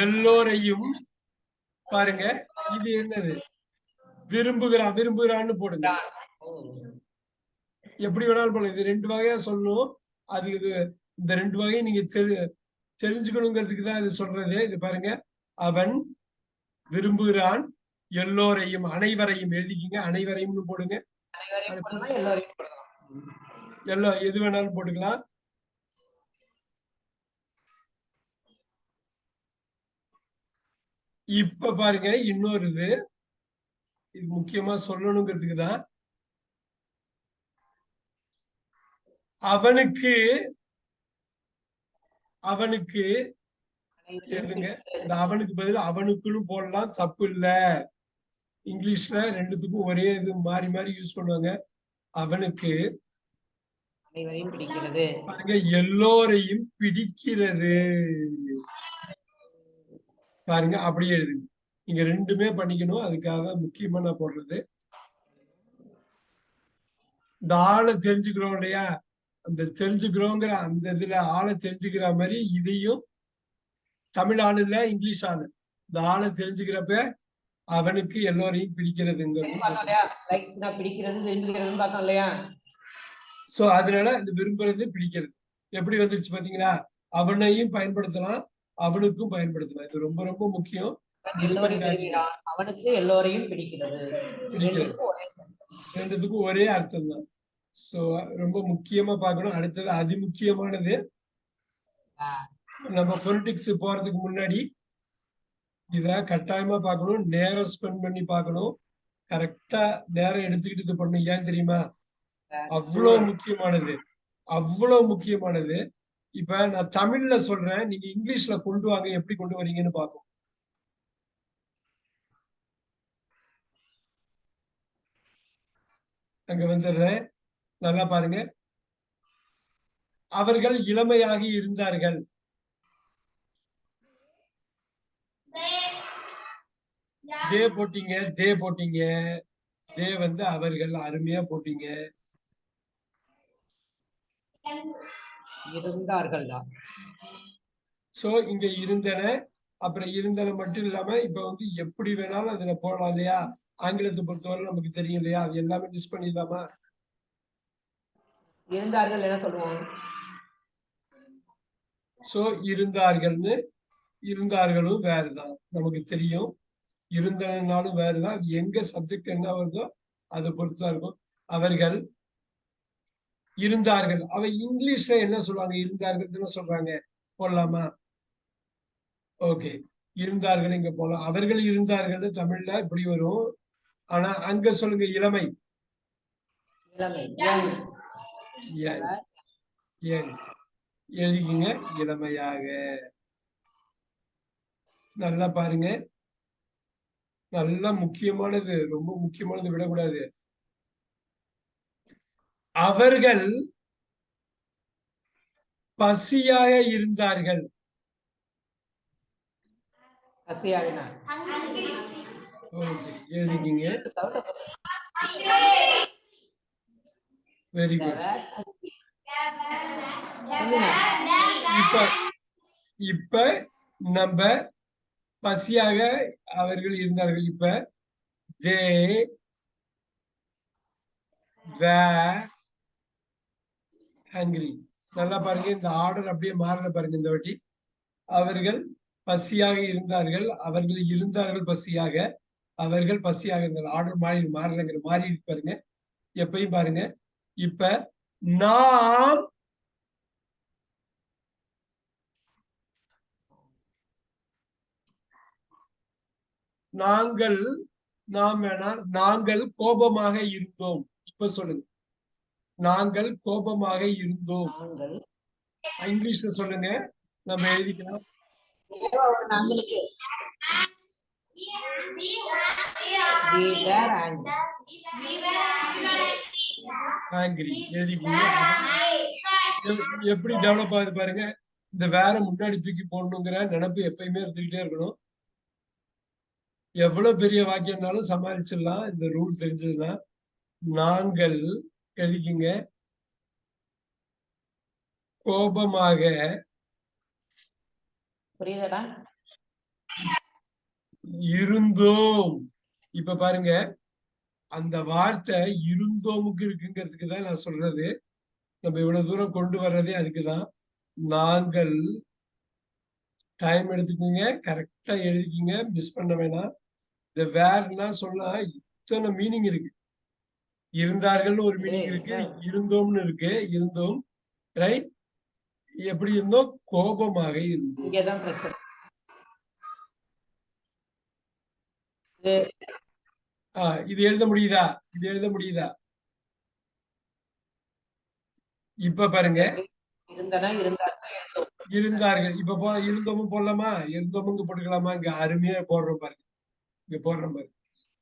எல்லோரையும் பாருங்க. இது என்னது? விரும்புகிறான். விரும்புகிறான்னு போடுங்க. எப்படி வேணாலும் போடுங்க. இது 2 வகையா சொல்லணும். அது இது இந்த 2 வகையை நீங்க தெரிஞ்சுக்கணுங்கிறதுக்கு தான் இது சொல்றது. இது பாருங்க. அவன் விரும்புகிறான் எல்லோரையும், அனைவரையும் எழுதிக்கிங்க. அனைவரையும் போடுங்க. எல்லாம் எது வேணாலும் போட்டுக்கலாம். இப்ப பாருங்க இன்னொரு இது முக்கியமா சொல்லணுங்கிறதுக்கு தான். அவனுக்கு, அவனுக்கு எழுதுங்க. இந்த அவனுக்கு பதில் அவனுக்குன்னு போடலாம், தப்பு இல்ல. இங்கிலீஷ்ல 2த்துக்கும் ஒரே இது மாறி மாறி யூஸ் பண்ணுவாங்க. அவனுக்கு அனைவரையும் பிடிக்கிறது. பாருங்க, எல்லோரையும் பிடிக்கிறது. பாருங்க அப்படியே எழுதுங்க. நீங்க 2மே பண்ணிக்கணும். அதுக்காக முக்கியமா நான் போடுறது. இந்த ஆளை தெரிஞ்சுக்கிறோம் இல்லையா, அந்த தெரிஞ்சுக்கிறோங்கிற அந்த இதுல ஆளை தெரிஞ்சுக்கிற மாதிரி இதையும் தமிழ் ஆளு இல்ல இங்கிலீஷ் ஆளு இந்த ஆளை தெரிஞ்சுக்கிறப்ப அவனுக்கு எல்லோரையும் பிடிக்கிறதுங்கிறது. பிடிக்கிறது விரும்புகிறதுன்னு பார்த்தோம் இல்லையா. சோ அதனால இந்த விரும்புறது பிடிக்கிறது எப்படி வந்துருச்சு பாத்தீங்களா. அவனையும் பயன்படுத்தலாம், அவனுக்கும் பயன்படுத்தலாம். இது ரொம்ப ரொம்ப முக்கியம். அவனுக்கு எல்லோரையும் பிடிக்கிறது, ரெண்டுத்துக்கும் ஒரே அர்த்தம் தான். சோ ரொம்ப முக்கியமா பார்க்கணும். அடுத்தது அதிமுக்கியமானது, நம்ம பொலிட்டிக்ஸ் போறதுக்கு முன்னாடி இத கட்டாயமா பார்க்கணும். நேரம் ஸ்பெண்ட் பண்ணி பார்க்கணும். கரெக்டா நேரம் எடுத்துக்கிட்டு இது பண்ணணும். ஏன் தெரியுமா, அவ்வளவு முக்கியமானது, அவ்வளவு முக்கியமானது. இப்ப நான் தமிழ்ல சொல்றேன், நீங்க இங்கிலீஷ்ல கொண்டு வாங்க, எப்படி கொண்டு வரீங்கன்னு பார்ப்போம். அங்க வந்துடுறேன், நல்லா பாருங்க. அவர்கள் இளமையாகி இருந்தார்கள். தே போட்டீங்க, தே போட்டீங்க, தே வந்து அவர்கள், அருமையா போட்டீங்க. இருந்தார்கள். சோ இங்க இருந்தன, அப்புறம் இருந்தன மட்டும் இல்லாம இப்ப வந்து எப்படி வேணாலும் அதுல போடலாம் இல்லையா. ஆங்கிலத்தை பொறுத்தவரை நமக்கு தெரியும் இல்லையா, அது எல்லாமே மிஸ் பண்ணிடலாமா. இருந்தார்கள் என்ன சொல்லுவோம். சோ இருந்தார்கள்னு, இருந்தார்களும் வேறுதான் நமக்கு தெரியும், இருந்தனாலும் வேறுதான். அது எங்க சப்ஜெக்ட் என்ன வருதோ அதை பொறுத்துதான் இருக்கும். அவர்கள் இருந்தார்கள். அவ இங்கிலீஷ்ல என்ன சொல்லுவாங்க, இருந்தார்கள் சொல்றாங்க, போடலாமா. ஓகே, இருந்தார்கள் இங்க போலாம். அவர்கள் இருந்தார்கள் தமிழ்ல இப்படி வரும். ஆனா அங்க சொல்லுங்க இளமை, எழுதிக்கிங்க இளமையாக. நல்லா பாருங்க, நல்லா முக்கியமானது, ரொம்ப முக்கியமானது, விடக்கூடாது. அவர்கள் பசியாக இருந்தார்கள். எழுதிக்கிங்க. Very good. இப்ப நம்ம பசியாக அவர்கள் இருந்தார்கள். இப்ப they were hungry. நல்லா பாருங்க, இந்த ஆர்டர் அப்படியே மாறல பாருங்க இந்த வாட்டி. அவர்கள் பசியாக இருந்தார்கள், அவர்கள் இருந்தார்கள் பசியாக, அவர்கள் பசியாக இருந்தார்கள். ஆர்டர் மாறலங்கிற மாறி இருக்கு பாருங்க. எப்பயும் பாருங்க. இப்ப நாம் நாங்கள், நாம் வேணா, நாங்கள் கோபமாக இருந்தோம். இப்ப சொல்லுங்க, நாங்கள் கோபமாக இருந்தோம். இங்கிலீஷ்ல சொல்லுங்க, நம்ம எழுதிக்கலாம். ஆங்கிரி எழுதிக்கீங்க. எப்படி டெவலப் ஆகுது பாருங்க. இந்த வேற முன்னாடி தூக்கி போடணுங்கிற நினைப்பு எப்பயுமே இருந்துகிட்டே இருக்கணும். எவ்வளவு பெரிய வாக்கியம்னாலும் சமாளிச்சிடலாம் இந்த ரூல் தெரிஞ்சதுன்னா. நாங்கள் எழுதிக்கிங்க கோபமாக இருந்தோம். இப்ப பாருங்க, அந்த வார்த்தை இருந்தோமுக்கு இருக்குங்கிறதுக்கு தான் நான் சொல்றது. நம்ம இவ்வளவு தூரம் கொண்டு வர்றதே அதுக்குதான். நாங்கள், டைம் எடுத்துக்கோங்க, கரெக்டா எழுதிக்கிங்க, மிஸ் பண்ண வேணாம். இந்த வேர்னா சொன்னா இத்தனை மீனிங் இருக்கு. இருந்தார்கள்னு ஒரு மீனிங் இருக்கு, இருந்தோம்னு இருக்கு, இருந்தோம், ரைட். எப்படி இருந்தோம், கோபமாக இருந்தோம். இது எழுத முடியுதா, இது எழுத முடியுதா. இப்ப பாருங்க, இருந்தார்கள். இப்ப இருந்தோமும் போடலாமா, இருந்தோமுங்க போட்டுக்கலாமா. இங்க அருமையா போடுறோம் பாருங்க, இங்க போடுறோம் பாருங்க,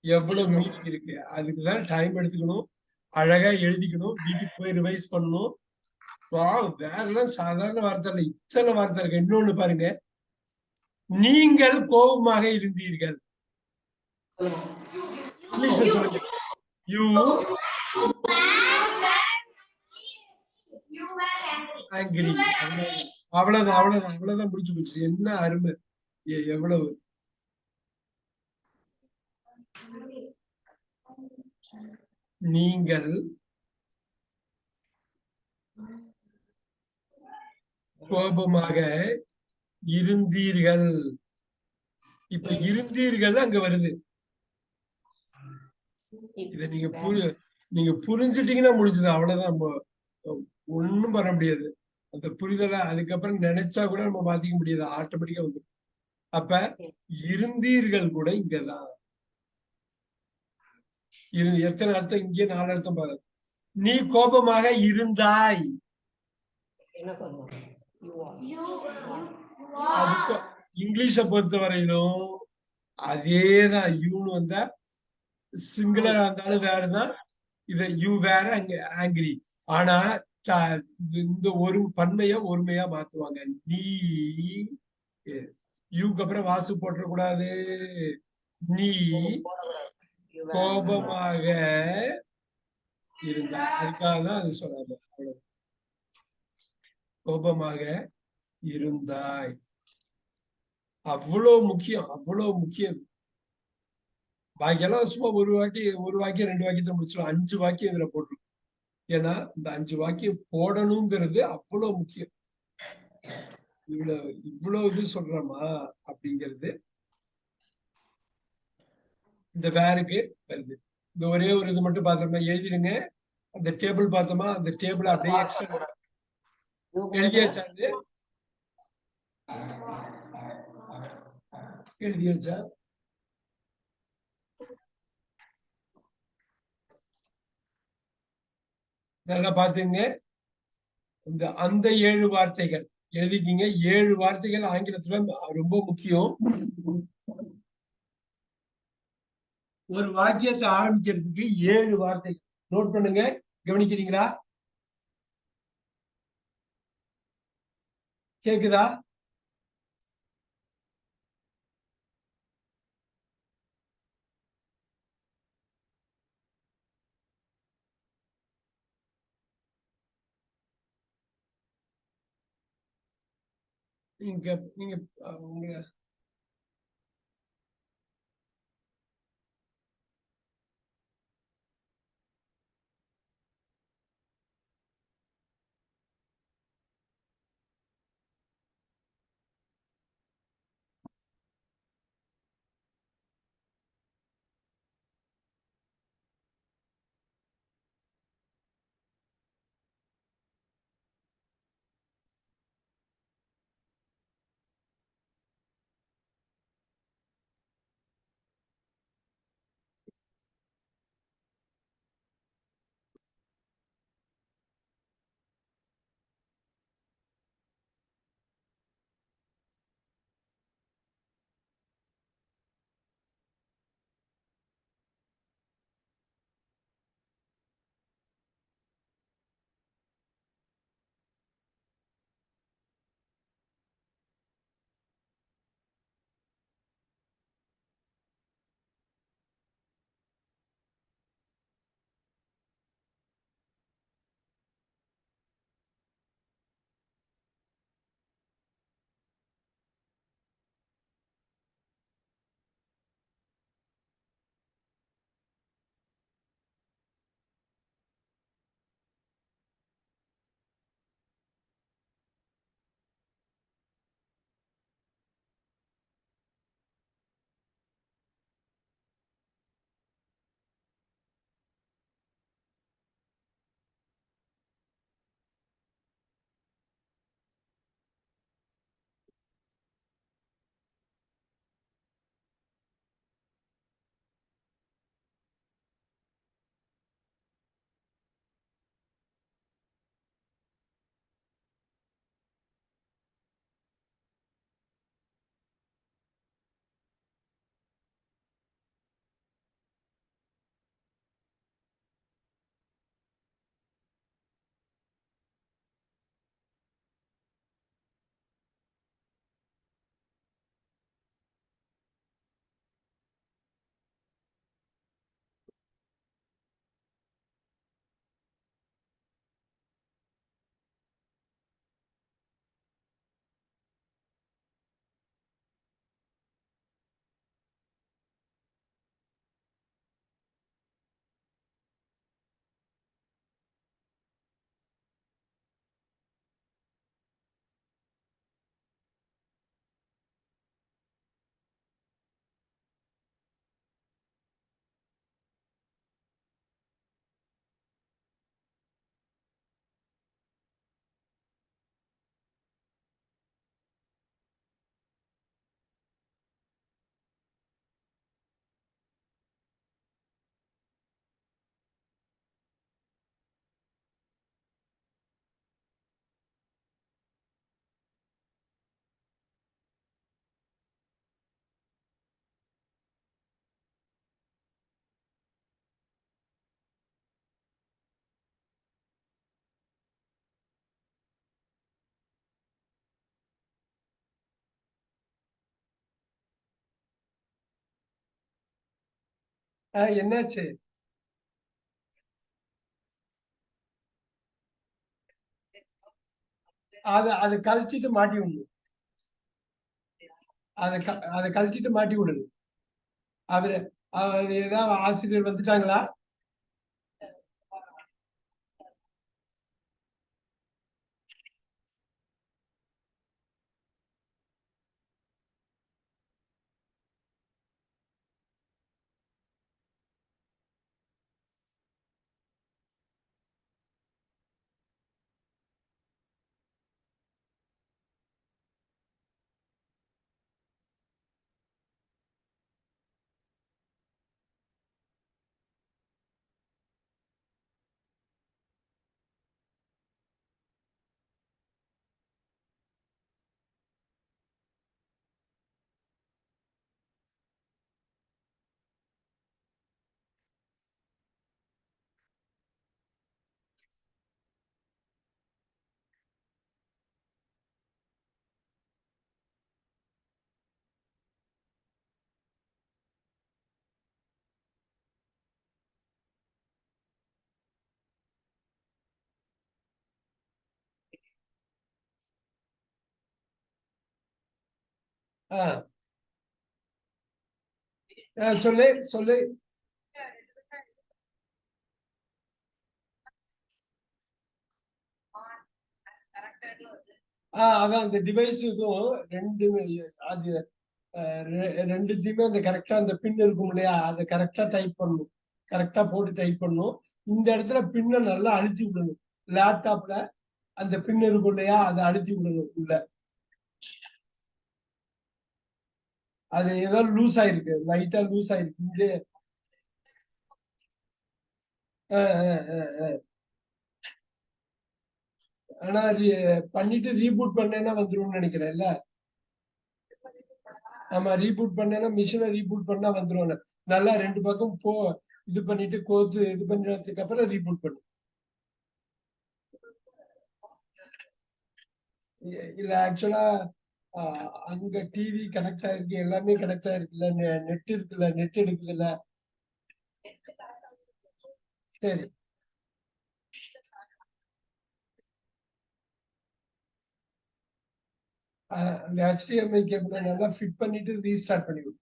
எவ்வளவு மீனிங் இருக்கு. அதுக்குதான் டைம் எடுத்துக்கணும், அழகா எழுதிக்கணும், வீட்டுக்கு போய் ரிவைஸ் பண்ணணும். வேறெல்லாம் சாதாரண வார்த்தை இல்ல, இத்தனை வார்த்தை இருக்கு. இன்னொன்னு பாருங்க, நீங்கள் கோபமாக இருந்தீர்கள். இங்கிலீஷ்ல சொல்லுங்க, யூ ஆங்கிரி. அவ்வளவுதான் அவ்வளவுதான் அவ்வளவுதான் முடிச்சு போச்சு. என்ன அருமை, எவ்வளவு. நீங்கள் கோபமாக இருந்தீர்கள். இப்ப இருந்தீர்கள் அங்க வருது. இத நீங்க புரிஞ்சுட்டீங்கன்னா முடிஞ்சது. அவ்வளவுதான். நம்ம ஒண்ணும் பண்ண முடியாது. அந்த புரிதலை அதுக்கப்புறம் நினைச்சா கூட நம்ம மாத்திக்க முடியாது. ஆட்டோமேட்டிக்கா வந்து அப்ப இருந்தீர்கள் கூட இங்கதான். இது எத்தனை அர்த்தம்? இங்கே 4 அர்த்தம் பாரு. நீ கோபமாக இருந்தாய். என்ன சொல்லணும்? அதுக்கு இங்கிலீஷை பொறுத்த வரையிலும் அதேதான். யூன்னு வந்தா சிங்குலரா இருந்தாலும் வேறதான். இத யூ வேற, அங்க ஆங்கிரி. ஆனா இந்த ஒரு பன்மைய ஒருமையா மாத்துவாங்க. நீ யூக்கு அப்புறம் வாசு போட்டுறக்கூடாது. நீ கோபமாக இருந்தாய். அதுக்காக தான் அது சொல்லாம. அவ்வளவு. கோபமாக இருந்தாய். அவ்வளவு முக்கியம், அவ்வளவு முக்கியம். பாக்கியெல்லாம் சும்மா ஒரு வாக்கியம் 2 வாக்கியத்தை முடிச்சிடும். 5 வாக்கியம் இதுல போட்டுரும். ஏன்னா இந்த 5 வாக்கியம் போடணுங்கிறது அவ்வளவு முக்கியம். இவ்வளவு இது சொல்றோமா அப்படிங்கிறது இந்த வேருக்கு வருது. இந்த ஒரே ஒரு இது மட்டும் பார்த்தோமா எழுதிடுங்க. அந்த டேபிள் பார்த்தோமா, அந்த டேபிள் அப்படியே எக்ஸ்ட்ரா எழுதியாச்சா? எழுதியாச்சா? நல்லா பாத்துங்க. அந்த 7 வார்த்தைகள் எழுதிக்கிங்க. 7 வார்த்தைகள் ஆங்கிலத்துல ரொம்ப முக்கியம். ஒரு வாக்கியத்தை ஆரம்பிக்கிறதுக்கு 7 வார்த்தை நோட் பண்ணுங்க. கவனிக்கிறீங்களா? கேக்குதா? நீங்க நீங்க உங்க என்னாச்சு? அதை கழிச்சிட்டு மாட்டி விடணும். அதை கழிச்சிட்டு மாட்டி விடணும். அவரு ஏதாவது ஆசிரியர் வந்துட்டாங்களா? சொல்லு சொல்லு. அதான் அந்த டிவைஸ் இதுவும் ரெண்டுமே அது ரெண்டுத்தையுமே அந்த கரெக்டா அந்த பின் இருக்கும் இல்லையா, அதை கரெக்டா டைப் பண்ணணும். கரெக்டா போட்டு டைப் பண்ணணும். இந்த இடத்துல பின்னை நல்லா அழுத்தி விடணும். லேப்டாப்ல அந்த பின் இருக்கும் இல்லையா, அதை அழுத்தி விடணும் உள்ள. அது ஏதோ லூஸ் ஆயிருக்கு, லைட்டா லூஸ் ஆயிருக்கு இங்க. ஆனா பண்ணிட்டு ரீபூட் பண்ணேன்னா வந்துரும்னு நினைக்கிறேன்ல. ஆமா, ரீபூட் பண்ணேன்னா மிஷினை ரீபூட் பண்ணா வந்துரும். நல்லா ரெண்டு பக்கம் இது பண்ணிட்டு கோத்து இது பண்ணதுக்கு அப்புறம் ரீபூட் பண்ணு. இல்ல ஆக்சுவலா அங்க டிவி கனெக்ட் ஆயிருக்கு, எல்லாமே கனெக்ட் ஆயிருக்குல்ல, நெட் இருக்குல்ல, நெட் எடுக்குதுல்ல. சரி, அந்த HDMI கேபிள நல்லா ஃபிட் பண்ணிட்டு ரீஸ்டார்ட் பண்ணிவிடும்.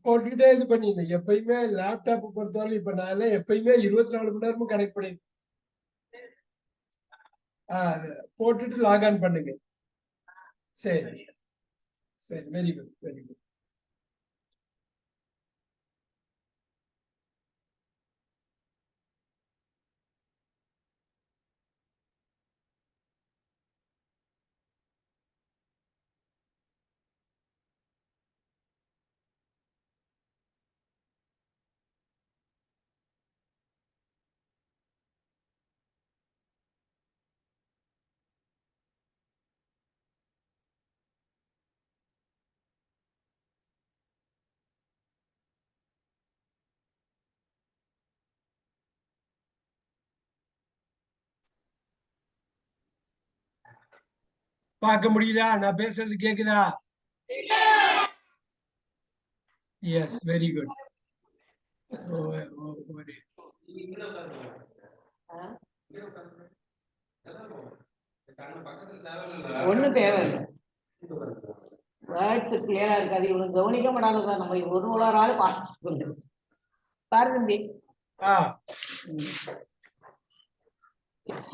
போட்டுக்கிட்டே இது பண்ணிடணும். எப்பயுமே லேப்டாப் பொறுத்தவரை இப்ப நான் எல்லாம் எப்பயுமே 24 மணி நேரமும் கனெக்ட் பண்ணி போட்டுட்டு லாக் ஆன் பண்ணுங்க. சரி சரி, வெரி குட் வெரி குட். பார்க்க முடியுதா? நான் பேசுறது கேக்குதா? Yes, very good. ஒண்ணும் தேவையில்லை. வேர்ட்ஸ் கிளியரா இருக்காது, இவனுக்கு கவனிக்க மாட்டாங்க. நம்ம ஒரு ஆள் பார்த்து பாருங்க.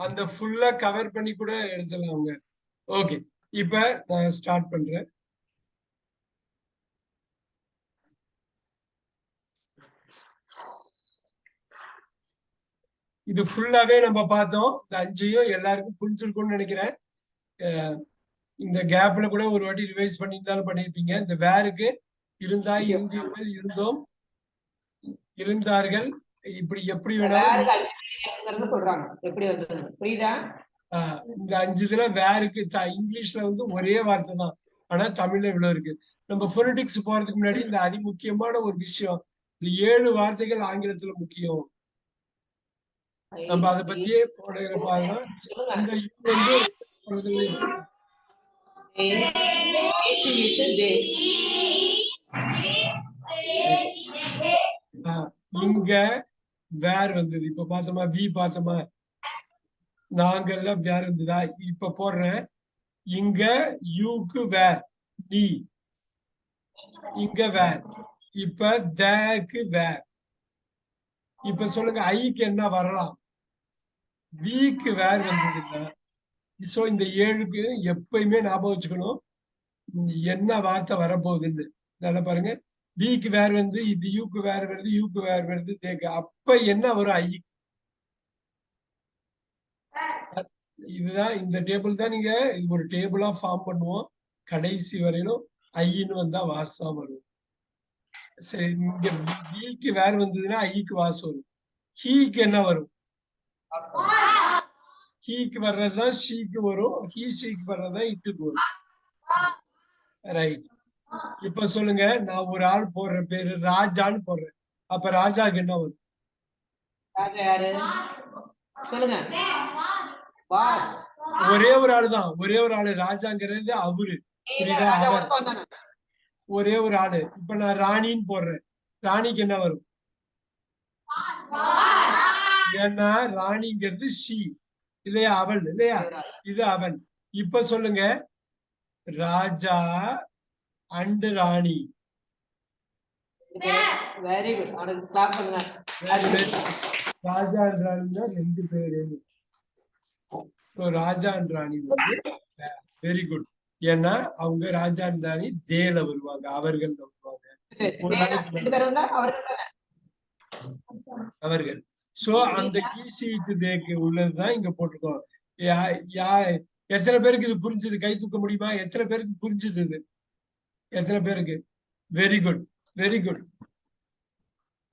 அந்த ஃபுல்லா கவர் பண்ணி கூட எடுத்துடலாம். ஓகே, இப்ப நான் ஸ்டார்ட் பண்றேன். இது ஃபுல்லாவே நம்ம பார்த்தோம். இந்த 5ஐயும் எல்லாருக்கும் புரிஞ்சிருக்கும்னு நினைக்கிறேன். இந்த கேப்ல கூட ஒரு வாட்டி ரிவைஸ் பண்ணியிருந்தாலும் பண்ணியிருப்பீங்க. இந்த வேருக்கு இருந்தா, இருந்தீர்கள், இருந்தோம், இருந்தார்கள், இப்படி எப்படி வேணாலும் சொல்றாங்க. எப்படி வந்தது புரியுதா? இந்த 5 இதுல வேருக்கு இங்கிலீஷ்ல வந்து ஒரே வார்த்தை தான். ஆனா தமிழ்ல இவ்வளவு இருக்கு. நம்ம பொலிட்டிக்ஸ் போறதுக்கு முன்னாடி இந்த அதிமுக்கியமான ஒரு விஷயம், இந்த 7 வார்த்தைகள் ஆங்கிலத்துல முக்கியம். நம்ம அதை பத்தியே போனதுல இந்த இது வந்து இங்க வேர் வந்தது. இப்ப பார்த்தோமா வி பார்த்தோமா, நாங்கெல்லாம் வேர் இருந்ததா. இப்ப போடுறேன், இங்க யூக்கு வேர் நீ, இங்க வேர். இப்ப தேக்கு வேர். இப்ப சொல்லுங்க ஐக்கு என்ன வரலாம்? வீக்கு வேர் வந்ததுன்னா, சோ இந்த 7க்கு எப்பயுமே ஞாபகம் வச்சுக்கணும் என்ன வார்த்தை வரப்போகுதுன்னு. நல்லா பாருங்க, வீக்கு வேர் வந்து இது யூக்கு வேர் வருது, யூக்கு வேர் வருது, தேக்கு. அப்ப என்ன வரும்? ஐ. இதுதான் இந்த டேபிள் தான். நீங்க இது ஒரு டேபிளா ஃபார்ம் பண்ணுவோம். கடைசி வரையிலும் ஐன்னு வந்தா வாஸ் தான் வரும். சரி, இங்க வீக்கு வேர் வந்ததுன்னா ஐக்கு வாஸ் வரும். ஹீக்கு என்ன வரும்? ஹீக்கு வர்றதுதான் ஷீக்கு வரும். ஹீ ஷீக்கு வர்றதுதான் இட்டுக்கு வரும். ரைட். இப்ப சொல்லுங்க, நான் ஒரு ஆள் போடுறேன், பேரு ராஜான்னு போடுறேன். அப்ப ராஜாக்கு என்ன வரும்? சொல்லுங்க. ஒரே ஒரு ஆளு தான், ஒரே ஒரு ஆளு. ராஜாங்கிறது அவரு, புரியுதா? அவர் ஒரே ஒரு ஆளு. இப்ப நான் ராணின்னு போடுறேன், ராணிக்கு என்ன வரும்? ஏன்னா ராணிங்கிறது ஷீ இல்லையா, அவள் இல்லையா, இது அவன். இப்ப சொல்லுங்க, ராஜா அண்ட் ராணி. Very good. அவனுக்கு கிளாப் பண்ணுங்க. ராஜா அண்ட் ராணினா 2 பேரு. ராஜா அண்ட் ராணி வந்து வெரி குட். ஏன்னா அவங்க ராஜா அண்ட் ராணி தேல வருவாங்க, அவர்கள் வருவாங்க, அவர்கள். சோ அந்த ஈஸிட்டு தேக்கு உள்ளதுதான் இங்க போட்டுக்கோம். எத்தனை பேருக்கு இது புரிஞ்சது? கை தூக்க முடியுமா? எத்தனை பேருக்கு புரிஞ்சது இது? எத்தனை பேருக்கு? Very good, very good.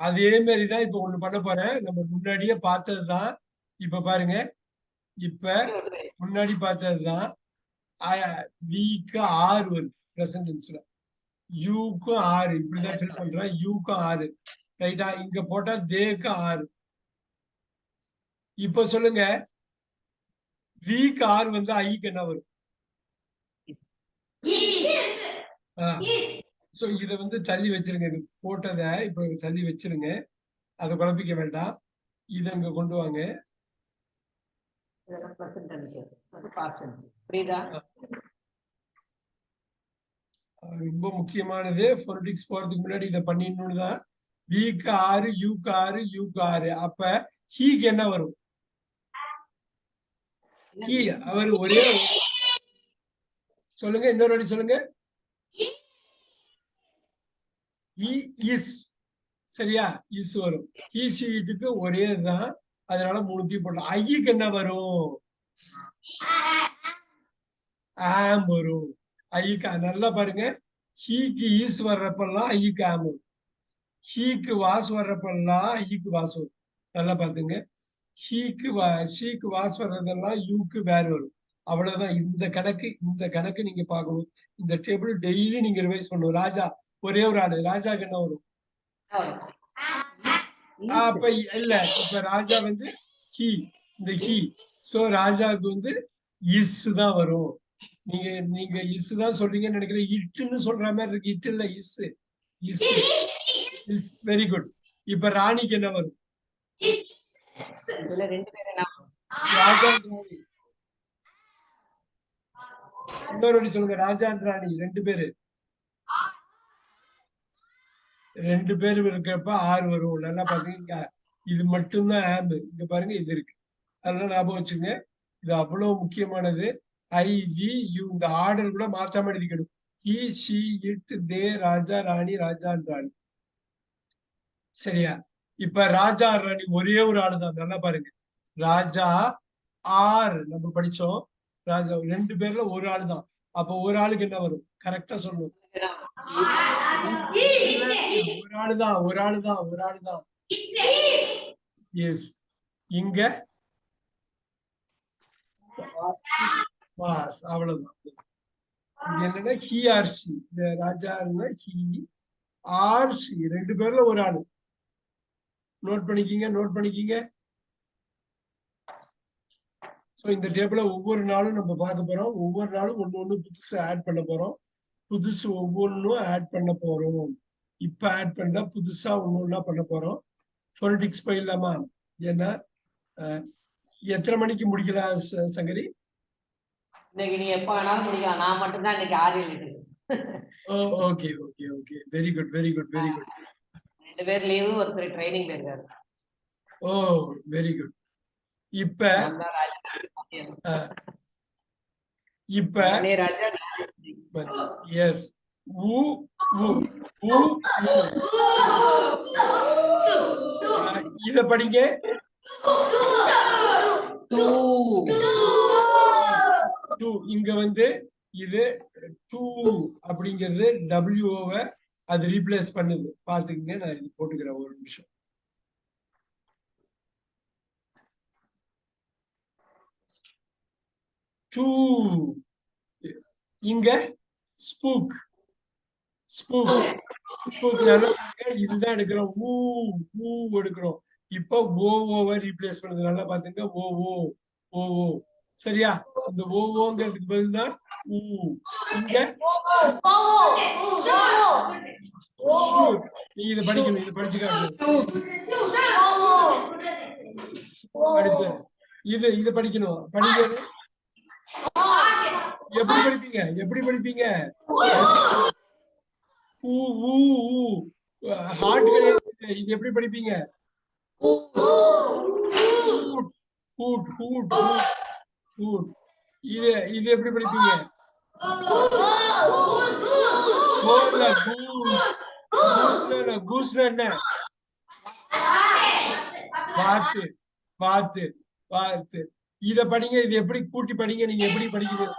அதே மாதிரிதான் இப்ப ஒண்ணு பண்ண போறேன். நம்ம முன்னாடியே பார்த்ததுதான். இப்ப பாருங்க, இப்ப முன்னாடி பார்த்ததுதான். விக்கு 6 வருது பிரசன்டென்ஸ்ல, யூக்கும் 6. இப்படிதான் ஃபில் பண்றேன். யூக்கும் 6 ரைட்டா. இங்க போட்டா தேக்கு 6. இப்ப சொல்லுங்க, விக்கு 6 வந்து ஐக்கு என்ன வரும்? சோ இத வந்து தள்ளி வச்சிருங்க. இது போட்டதை இப்ப தள்ளி வச்சிருங்க, அதை குழப்பிக்க வேண்டாம். இத இங்க கொண்டு வாங்க. ரொம்ப முக்கியமானது. பொலிட்டிக்ஸ் போறதுக்கு முன்னாடி இதை பண்ணிடணும்னு தான். விக்கு 6, யூக்கு 6, யூக்கு 6. அப்ப ஹீக்கு என்ன வரும்? ஹீ அவர் ஒரே, சொல்லுங்க இன்னொரு வாட்டி சொல்லுங்க. இஸ், சரியா? இஸ் வரும். ஹீ ஷீட்டுக்கு ஒரே தான், அதனால 3 போடலாம். ஐக்கு என்ன வரும்? ஆம் வரும். ஐக்கு நல்லா பாருங்க, ஹீக்கு ஈஸ் வர்றப்பெல்லாம் ஐக்கு ஆம் வரும். ஹீக்கு வாஸ் வர்றப்பெல்லாம் ஐக்கு வாஸ் வரும். நல்லா பாத்துங்க. ஷீக்கு வாஸ் வர்றதெல்லாம் யூக்கு வேர் வரும். அவ்வளவுதான். இந்த கணக்கு நீங்க பார்க்கணும். இந்த டேபிள் டெய்லி நீங்க ரிவைஸ் பண்ணணும். ராஜா ஒரே ஒரு ஆளு, ராஜாக்கு என்ன வரும்? அப்ப இல்ல, இப்ப ராஜா வந்து ஹி, இந்த ஹி. சோ ராஜாவுக்கு வந்து இஸ் தான் வரும். நீங்க இஸ் தான் சொல்றீங்கன்னு நினைக்கிறேன். இட்டுன்னு சொல்ற மாதிரி இருக்கு. இட்டு இல்ல, is. Is is very good. இப்ப ராணிக்கு என்ன வரும்? ராஜா ராணி. இன்னொரு சொல்லுங்க, ராஜா ராணி 2 பேரு. 2 பேரு இருக்கிறப்ப 6 வரும். நல்லா பாத்தீங்க. இது மட்டும்தான் ஆம்பு. இங்க பாருங்க, இது இருக்கு. அதெல்லாம் ஞாபகம் வச்சுங்க. இது அவ்வளவு முக்கியமானது. ஐ, வி, யூ. இந்த ஆர்டர் கூட மாத்தாம எழுதிக்கணும். ஹி, ஷி, இட், தே, ராஜா, ராணி, ராஜா ராணி. சரியா? இப்ப ராஜா ராணி ஒரே ஒரு ஆளுதான். நல்லா பாருங்க, ராஜா ஆர் நம்ம படிச்சோம். ராஜா 2 பேர்ல ஒரு ஆள் தான். அப்போ ஒரு ஆளுக்கு என்ன வரும்? கரெக்டா சொல்லணும். ஒரு ஆளுதான், ஒரு ஆளுதான், ஒரு ஆளுதான். எஸ். இங்க வாஸ், அவ்வளவுதான். இது என்னன்னா ஹி ஆர் ஷி. இந்த ராஜா ஹி ஆர் ஷி 2 பேர்ல ஒரு ஆளு. நோட் பண்ணிக்கிங்க, நோட் பண்ணிக்கிங்க. ஸோ இந்த டேபிள ஒவ்வொரு நாளும் நம்ம பார்க்க போறோம். ஒவ்வொரு நாளும் ஒண்ணு புதுசு ஆட் பண்ண போறோம். புதுசு ஒவ்வொன்றும் ஆட் பண்ண போறோம். இப்ப ஆட் பண்ணா புதுசா ஒண்ணு பண்ண போறோம். ஃபோனடிக்ஸ் போயிடலாமா? ஏன்னா எத்தனை மணிக்கு முடிக்கலாம் சங்கரி? இன்னைக்கு நீ எப்ப வேணாலும் முடிக்கலாம். நான் மட்டும்தான் இன்னைக்கு 6 okay okay okay, very good very good very good. 2 பேர் லீவு, ஒருத்தர் ட்ரைனிங் போயிருக்காரு. ஓ வெரி குட். இப்ப எஸ் இத படிங்க. இங்க வந்து இது டூ அப்படிங்கிறது டபிள்யூவை அது ரீப்ளேஸ் பண்ணுது. பாத்துக்கங்க, நான் இது போட்டுக்கிறேன் ஒரு நிமிஷம். டூ இங்க ஸ்பூக் ஸ்பூக் ஸ்பூக் இதுதான் எடுக்கிறோம். ஊ ஊ எடுக்கிறோம். இப்ப ஓவை ரீப்ளேஸ் பண்ணுது. நல்லா பாத்துங்க. ஓ ஓ சரியா? இந்த ஓங்கிறதுக்கு பதில் தான் ஊ. இங்க நீங்க இதை படிக்கணும். இதை படிச்சு காட்டணும். அடுத்து இதை படிக்கணும். படிக்கிறது எப்படி படிப்பீங்க? எப்படி படிப்பீங்க? ஹார்ட் கிடையாது. இது எப்படி படிப்பீங்க? இது எப்படி படிப்பீங்க? என்ன? பார்த்து பார்த்து பார்த்து இத படிங்க. இது எப்படி கூட்டி படிங்க? நீங்க எப்படி படிக்கிறீங்க?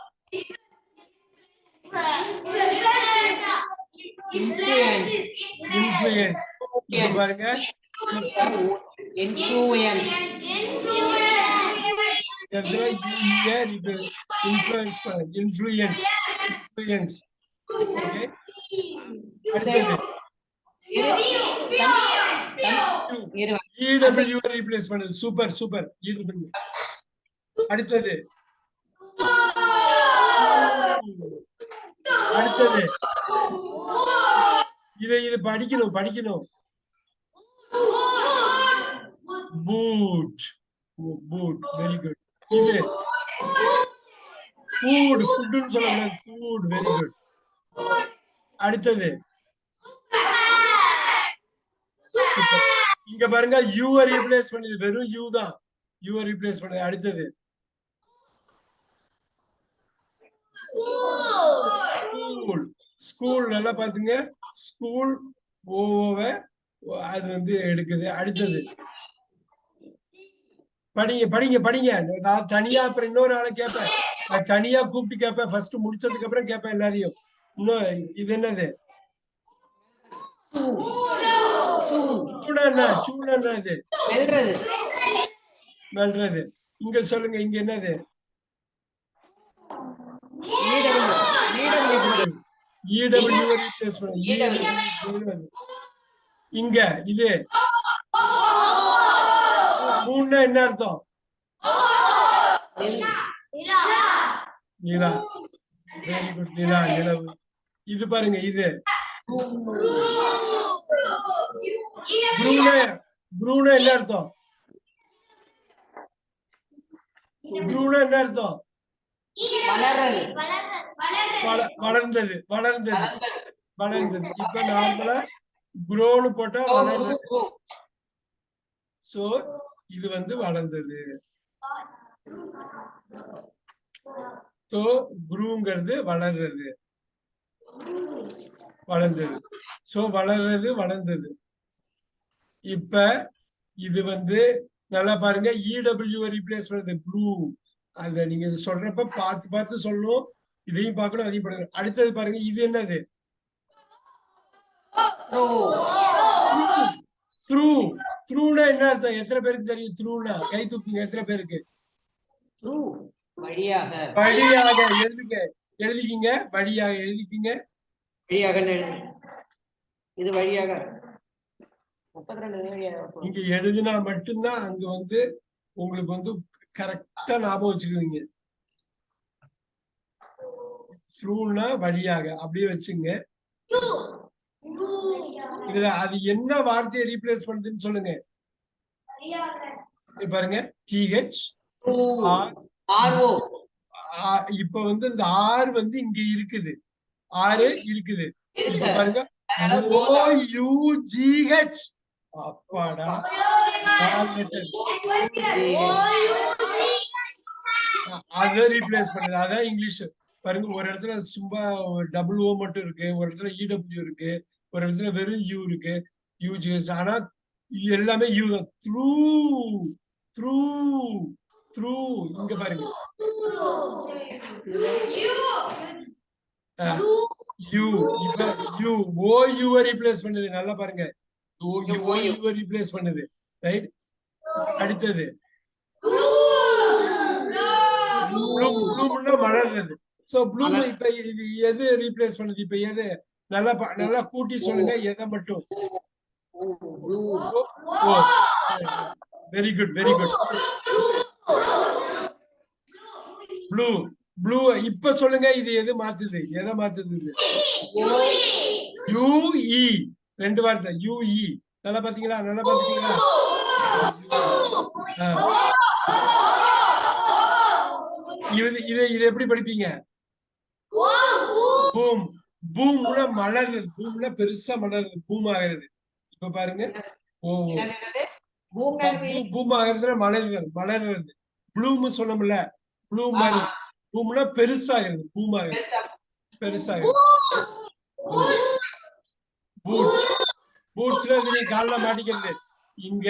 இன்ஃப்ளூயன்ஸ். இங்க பாருங்க. இன்ஃப்ளூயன்ஸ். ஓகே. அடுத்தது EW ரீப்ளேஸ் பண்ணுது. Super super. EW. அடுத்தது இது படிக்கணும் படிக்கணும். Boot boot. Very good. இது ஃபுட்னு சொல்லக்கூடாது. ஃபுட். Very good. அடுத்தது இங்க பாருங்க. யூ ரீப்ளேஸ் பண்ணுது. வெறும் யூ தான். யூ ரீப்ளேஸ் பண்ணுது. அடுத்தது ஸ்கூல். ஸ்கூல் நல்லா பாத்துங்க. ஸ்கூல் ஓவை அது வந்து எடுக்குது. அடுத்தது படிங்க படிங்க படிங்க. நான் தனியா அப்புறம் இன்னொரு ஆளை கேட்பேன். நான் தனியா கூப்பிட்டு கேட்பேன். ஃபர்ஸ்ட் முடிச்சதுக்கு அப்புறம் கேட்பேன் எல்லாரையும். இன்னும் இது என்னது? இது மெல்றது. இங்க சொல்லுங்க. இங்க என்னது? EW ரீப்ளேஸ் பண்ணு. இங்க இது மூணுன்னா என்ன அர்த்தம்? நிலா. Very good. நிலா நிலவு. இது பாருங்க. இது ப்ரூனா என்ன அர்த்தம்? ப்ரூனா என்ன அர்த்தம்? வளர்ந்தது வளர்ந்தது வளர்ந்தது. இப்ப நார்மலா க்ரோன்னு போட்டா வளர்றது. சோ இது வந்து வளர்ந்தது. சோ க்ரூங்கிறது வளர்றது வளர்ந்தது. சோ வளர்றது வளர்ந்தது. இப்ப இது வந்து நல்லா பாருங்க இடபிள்யூ ரீப்ளேஸ் பண்ணுது ப்ளூ. அத நீங்க இது சொல்றப்ப பார்த்து பார்த்து சொல்லணும். இதையும் பார்க்கணும் அதையும் பண்ணணும். அடுத்தது பாருங்க இது என்னது? த்ரூ. த்ரூனா என்ன அர்த்தம்? எத்தனை பேருக்கு தெரியும் த்ரூனா? கை தூக்குங்க எத்தனை பேருக்கு? வழியாக. வழியாக எழுதுங்க. எழுதிக்கிங்க. வழியாக எழுதிக்கிங்க. வழியாக இது வழியாக 32 இங்க எழுதினா மட்டும்தான் அங்க வந்து உங்களுக்கு வந்து கரெக்டா ஞாபகம் வச்சுக்குவீங்க. த்ரூனா வழியாக அப்படியே வச்சுங்க. இதுல அது என்ன வார்த்தையை ரீப்ளேஸ் பண்ணுதுன்னு சொல்லுங்க. பாருங்க டிஹெச் ஆர்ஓ. இப்ப வந்து இந்த ஆர் வந்து இங்க இருக்குது. ஆறு இருக்குது. இப்ப பாருங்க OUGH. அப்பாடா அத ரீப்ளேஸ் பண்ணுது. அதான் இங்கிலீஷ். பாருங்க ஒரு இடத்துல சும்மா டபுள் ஓ மட்டும் இருக்கு, ஒரு இடத்துல இடபிள்யூ இருக்கு, ஒரு இடத்துல வெறும் யூ இருக்கு, யூஜிஎஸ். ஆனா எல்லாமே யூ தான். Through through through. இங்க பாருங்க யூ. இப்ப யூ OU ரீப்ளேஸ் பண்ணுது. நல்லா பாருங்க OU ரீப்ளேஸ் பண்ணுது. ரைட். அடுத்தது ப்ளூம்னா மலர்றது. சோ ப்ளூம் இப்ப இது எது ரீப்ளேஸ் பண்ணுது? இப்ப எது? நல்லா கூட்டி சொல்லுங்க. எதை மட்டும்? Very good very good. Blue blue. இப்ப சொல்லுங்க இது எது மாத்துது? எதை மாத்துது? UE. ரெண்டு வார்த்தை UE. நல்லா பாத்தீங்களா? நல்லா பாத்தீங்களா? இது எப்படி படிப்பீங்க? பூம். பூம்னா மலர்றது. பூம்னா பெருசா மலர்றது. பூம் ஆகிறது. இப்ப பாருங்க பூம் ஆகிறதுல மலர்றது. மலர்றது. ப்ளூம் சொன்னோம்ல. ப்ளூம் மாதிரி. பூம்னா பெருசாகிறது. பூம் ஆகிறது. பெருசாகிறது. பூட்ஸ். பூட்ஸ்ல இது நீங்க கால்ல மாட்டிக்கிறது. இங்க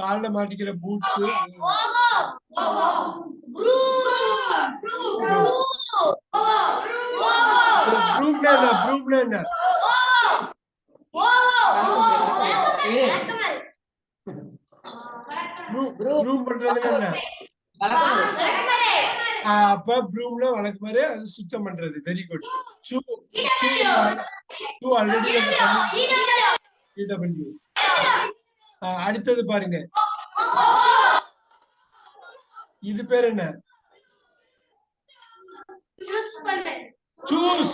கால்ல மாட்டிக்கிற பூட்ஸ். ப்ரூம்னா என்ன? ப்ரூம்னா என்ன? ப்ரூம் பண்றதுன்னா என்ன? அப்ப ப்ரூம்னா வழக்கமாறு அது சுத்தம் பண்றது. Very good. ஆல்ரெடி இடபிள்யூ. அடுத்தது பாருங்க இது பேர் என்ன? சூஸ்.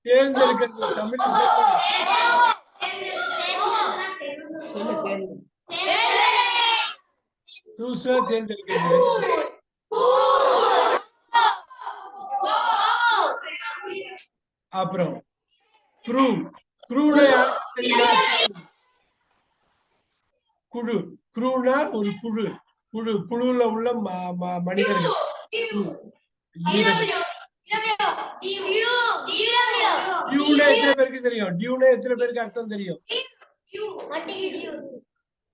தேர்ந்தெடுக்கிறது. தமிழ் சூஸா தேர்ந்தெடுக்கிறது. அப்புறம் க்ரூ. க்ரூனா யாருக்கு தெரியுமா? குழு. குழுனா ஒரு குழு. குழு. குழுல உள்ள மனிதர்கள். டியூனா எத்தனை பேருக்கு தெரியும்? டியூனா எத்தனை பேருக்கு அர்த்தம் தெரியும்?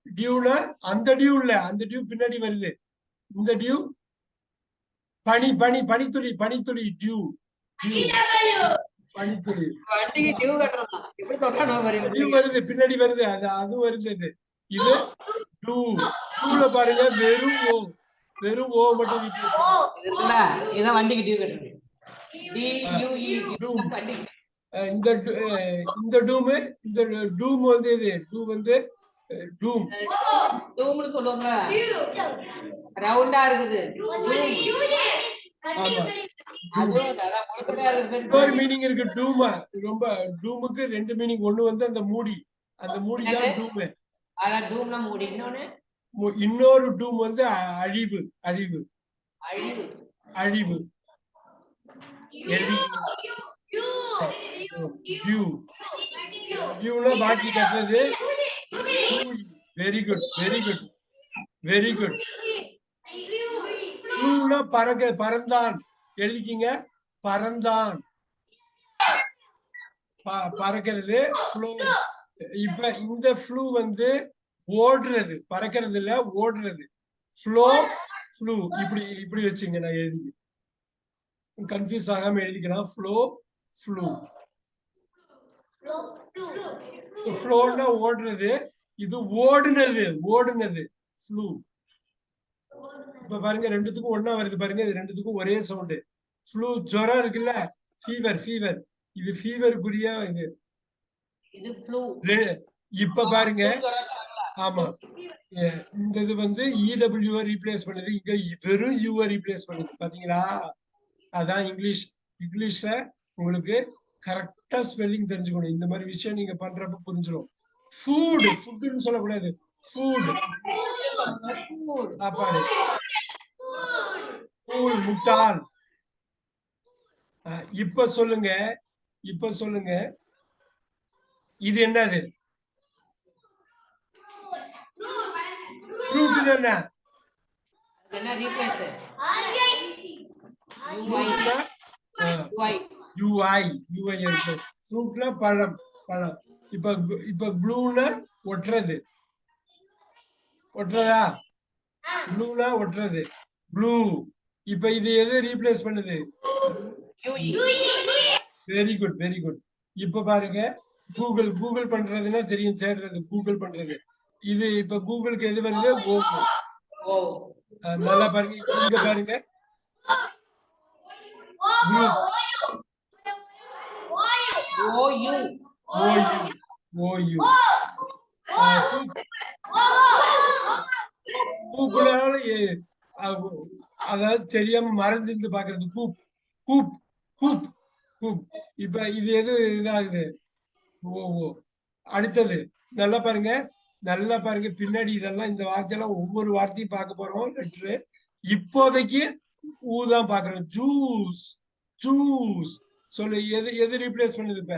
டியூனா அந்த டியூ இல்ல. அந்த டியூ பின்னாடி வருது. இந்த டியூ பனி பனி பனித்துளி. பனித்துளி டியூ. பனித்துளி. டியூ வருது. பின்னாடி வருது. அது வருது. இது டூ. டூல பாருங்க வெறும் ஓ. வெறும் ஓ மட்டும் ரீப்ளேஸ் பண்ணுங்க. இதான் வண்டிக்கு டியூ கட்டுறது. இந்த டூம். இந்த டூம் வந்து இது டூ வந்து டூம். டூம்னு சொல்லுவாங்க. ரவுண்டா இருக்குது. ஆமா. ஒரு மீனிங் இருக்கு டூமா. ரொம்ப டூமுக்கு ரெண்டு மீனிங். ஒண்ணு வந்து அந்த மூடி. அந்த மூடி தான் டூம். அத டூம்னா மூடி. இன்னொரு டூம் வந்து அழிவு. அழிவு. அழிவு. டியூனா பாக்கி கட்டுறது. Very good very good very good. ப்ளூனா பறந்தான். எழுதிக்கிங்க. பறந்தான். பறக்கிறது. ஃப்ளூ. இப்ப இந்த ஃப்ளூ வந்து ஓடுறது. பறக்கிறது இல்ல, ஓடுறது. ஃப்ளோ ஃப்ளூ இப்படி வச்சுங்க. நான் எழுதி கன்ஃபியூஸ் ஆகாம எழுதிக்கலாம். Flow flu. ஃப்ளோன்னா ஓடுறது, இது ஓடுனது ஃப்ளூ. இப்ப பாருங்க ரெண்டுத்துக்கும் ஒண்ணா வருது பாருங்க. இது ரெண்டுத்துக்கும் ஒரே சவுண்டு. ஃப்ளூ ஜுரம் இருக்குல்ல, ஃபீவர். இது ஃபீவருக்குரிய இது ஃப்ளூ. இப்ப பாருங்க. ஆமா, இந்த இது வந்து EW ரீப்ளேஸ் பண்ணுது. இங்க வெறும் U ரீப்ளேஸ் பண்ணுது. பாத்தீங்களா? அதான் இங்கிலீஷ்ல உங்களுக்கு கரெக்டா ஸ்பெல்லிங் தெரிஞ்சுக்கணும். இந்த மாதிரி விஷயம் நீங்க பண்றப்ப புரிஞ்சிடும். ஃபுட்னு சொல்லக்கூடாது. ஃபுட் சாப்பாடு. முட்டாள். இப்ப சொல்லுங்க இது என்னது? ஃப்ரூட் என்ன? ஃப்ரூட்ல பழம். இப்ப ப்ளூனா ஒட்டுறதா? ப்ளூனா ஒட்டுறது ப்ளூ. இப்ப இது எது ரீப்ளேஸ் பண்ணுது? Very good. இப்ப பாருங்க, கூகுள் பண்றதுன்னா தெரியும், தேடுறது கூகுள் பண்றது. இது இப்ப கூகுளுக்கு எது வருது? நல்லா பாருங்க, இங்க பாருங்க. அதாவது தெரியாம மறைஞ்சிருந்து பாக்குறது கூப். இப்ப இது எது இதாகுது? அடுத்தது நல்லா பாருங்க பின்னாடி இதெல்லாம், இந்த வார்த்தையெல்லாம் ஒவ்வொரு வார்த்தையும் பார்க்க போறோம். லெட்டரு இப்போதைக்கு ஊதான் பாக்குறோம். ஜூஸ் சொல்லு. எது ரீப்ளேஸ் பண்ணுது? இப்ப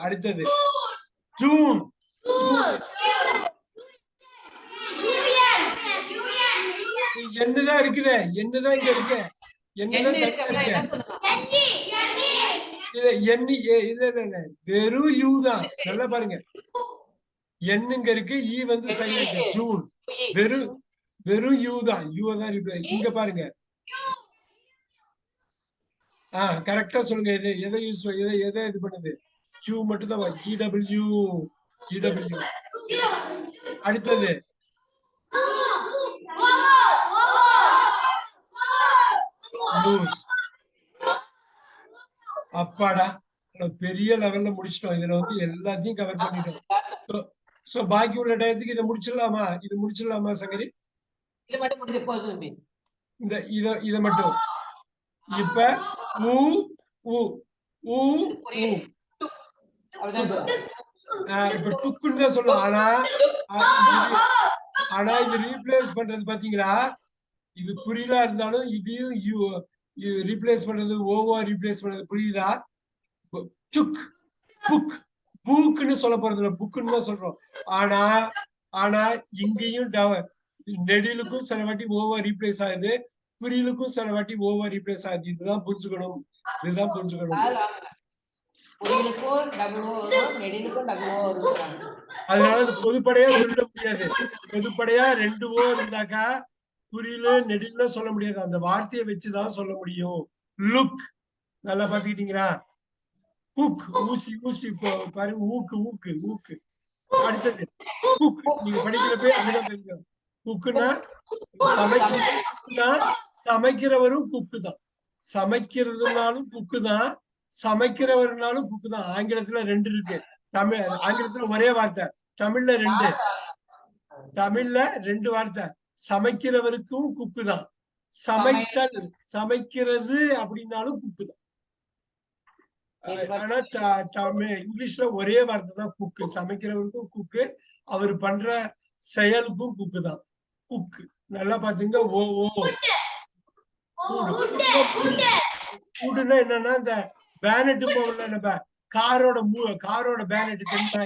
அடுத்தது ஜூன். என்னதான் இருக்குது? என்னதான் இங்க இருக்கு? என்னதான் வெறும் யூ தான். நல்லா பாருங்க, என்னங்க இருக்கு, ஈ வந்து சைலண்ட். ஜூன் வெறும் யூ தான். இங்க பாருங்க. கரெக்டா சொல்லுங்க. எதை இது பண்ணுது? யூ மட்டும் தான். EW. அடுத்தது அப்பாடா, பெரிய லெவல்ல முடிச்சிட்டோம். இதுல வந்து எல்லாத்தையும் கவர் பண்ணிட்டோம். சோ பாக்கி உள்ள டயத்துக்கு இதை முடிச்சிடலாமா சங்கரி? இத மட்டும். இப்ப இப்ப டுக்குன்னு தான் சொல்லலாம். ஆனா இது ரீப்ளேஸ் பண்றது பாத்தீங்களா? இது குறிலா இருந்தாலும் இதையும் ரீப்ளேஸ் பண்றது, ஓவா ரீப்ளேஸ் பண்றது புரியுதா? புக்குன்னு சொல்ல போறது இல்ல, புக்குன்னு தான் சொல்றோம். ஆனா இங்கேயும் நெடிலுக்கும் சில வாட்டி ஓவா ரீப்ளேஸ் ஆகுது, குறிலுக்கும் சில வாட்டி ஓவா ரீப்ளேஸ் ஆகுது. இதுதான் புரிஞ்சுக்கணும். அதனால அது பொதுப்படையா சொல்ல முடியாது. பொதுப்படையா 2 ஓ இருந்தாக்கா குறியில நெடில சொல்ல முடியாது. அந்த வார்த்தையை வச்சுதான் சொல்ல முடியும். லுக். நல்லா பாத்துக்கிட்டீங்களா? ஹுக், ஊசி பாருங்க. ஊக்கு. அடுத்தது குக். நீங்க படிக்கிறப்ப அப்படிதான் தெரியும். குக்குன்னா சமைக்கிறவரும் குக்கு தான். சமைக்கிறதுனாலும் குக்கு தான், சமைக்கிறவர்னாலும் குக்கு தான். ஆங்கிலத்துல 2 இருக்கு. ஆங்கிலத்துல ஒரே வார்த்தை, தமிழ்ல 2 வார்த்தை. சமைக்கிறவருக்கும் குக்கு தான், சமைக்கிறது அப்படின்னாலும் குக்கு தான். ஆனா இங்கிலீஷ்ல ஒரே வார்த்தை தான் குக்கு. சமைக்கிறவருக்கும் குக்கு, அவர் பண்ற செயலுக்கும் குக்கு தான். குக்கு. நல்லா பாத்தீங்க. கூடுன்னா என்னன்னா, இந்த பேனட் போகல, நம்ம காரோட பேனட் தெரியுமா?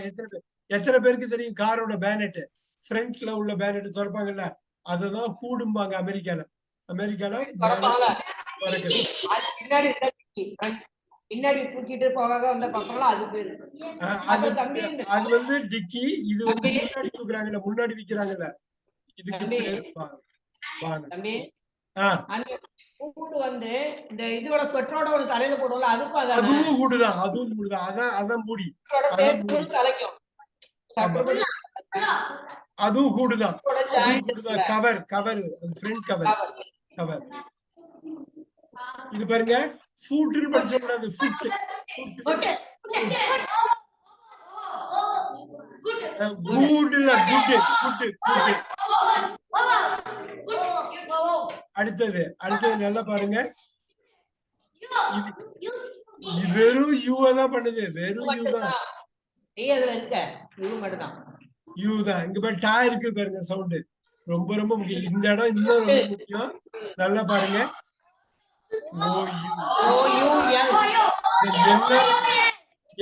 எத்தனை பேருக்கு தெரியும் காரோட பேனட்? ஃப்ரண்ட்ல உள்ள பேனட் திறப்பாங்கல்ல, அததான் கூடும்பாங்க அமெரிக்கால. பின்னாடி தூக்கிட்டு போக வந்த பக்கம் அது பேரு. அது வந்து டிக்கி, இது வந்து முன்னாடி தூக்குறாங்கல்ல, முன்னாடி விக்கிறாங்கல்ல, இதுக்கு பேரு தம்பி. அந்த கூடு வந்து இந்த இதோட சொட்டரோட ஒரு தலையில போடுவோம்ல, அதுவும் கூடுதான், அதுவும் கூடுதான். அதான் மூடி, தலைக்கும். அதுவும் கூடுதான், cover cover, front cover cover. இது பாருங்க, ஃபுட்னு படிச்ச கூடாது, ஃபுட் குட்ல குட் குட் குட். அடுத்தது நல்லா பாருங்க, இது வெறும் யூ தான் பண்ணுது, வெறும் யூ தான். யூ தான். இங்க பாரு டா இருக்கு பாருங்க, சவுண்ட் ரொம்ப ரொம்ப முக்கியம். இந்த இடம் இன்னும் ரொம்ப முக்கியம், நல்லா பாருங்க.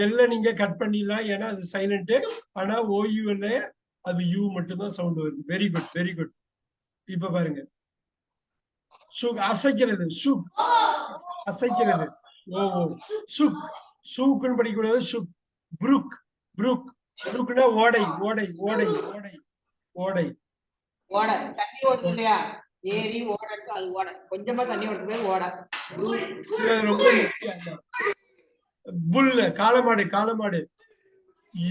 எல்ல நீங்க கட் பண்ணிடலாம், ஏன்னா அது சைலண்ட். ஆனா ஓயூல அது யூ மட்டும் தான் சவுண்ட் வருது. Very good, very good. இப்ப பாருங்க, சுக் அசைக்கிறது, சுக் அசைக்கிறது. ஓ சுக், சூக்குன்னு படிக்கக்கூடாது, சுக். புருக் புருக் புருக்னா ஓடை ஓடை ஓடை ஓடை ஓடை ஓடை. தண்ணி ஓடுது இல்லையா, ஏரி ஓடை, அது ஓடை. கொஞ்சமா தண்ணி ஓடுது ஓடை. ரொம்ப முக்கியம். புல் காளமாடு, காளமாடு.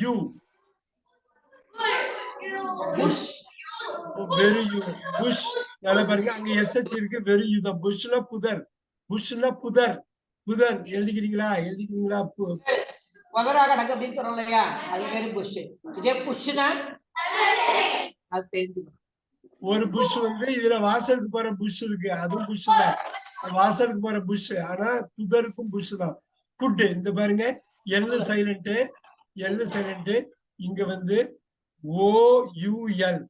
You push, very you push. நல்லா பாருங்க, அங்க எஸ்ஹெச் இருக்கு, வெரி யூ தான். புஷ்னா புதர், புஷ்னா புதர், புதர். எழுதிக்கிறீங்களா? புதரா கிடக்கு அப்படின்னு சொல்றோம் இல்லையா, அது பேரு புஷ். இதே புஷ்னா அது தெரிஞ்சுக்கணும். ஒரு புஷ் வந்து இதுல வாசலுக்கு போற புஷ் இருக்கு, அதுவும் புஷ் தான், வாசலுக்கு போற புஷ். ஆனா புதருக்கும் புஷ் தான். குட். இந்த பாருங்க, எல் சைலண்ட், எல் சைலண்ட். இங்க வந்து ஓயூஎல்,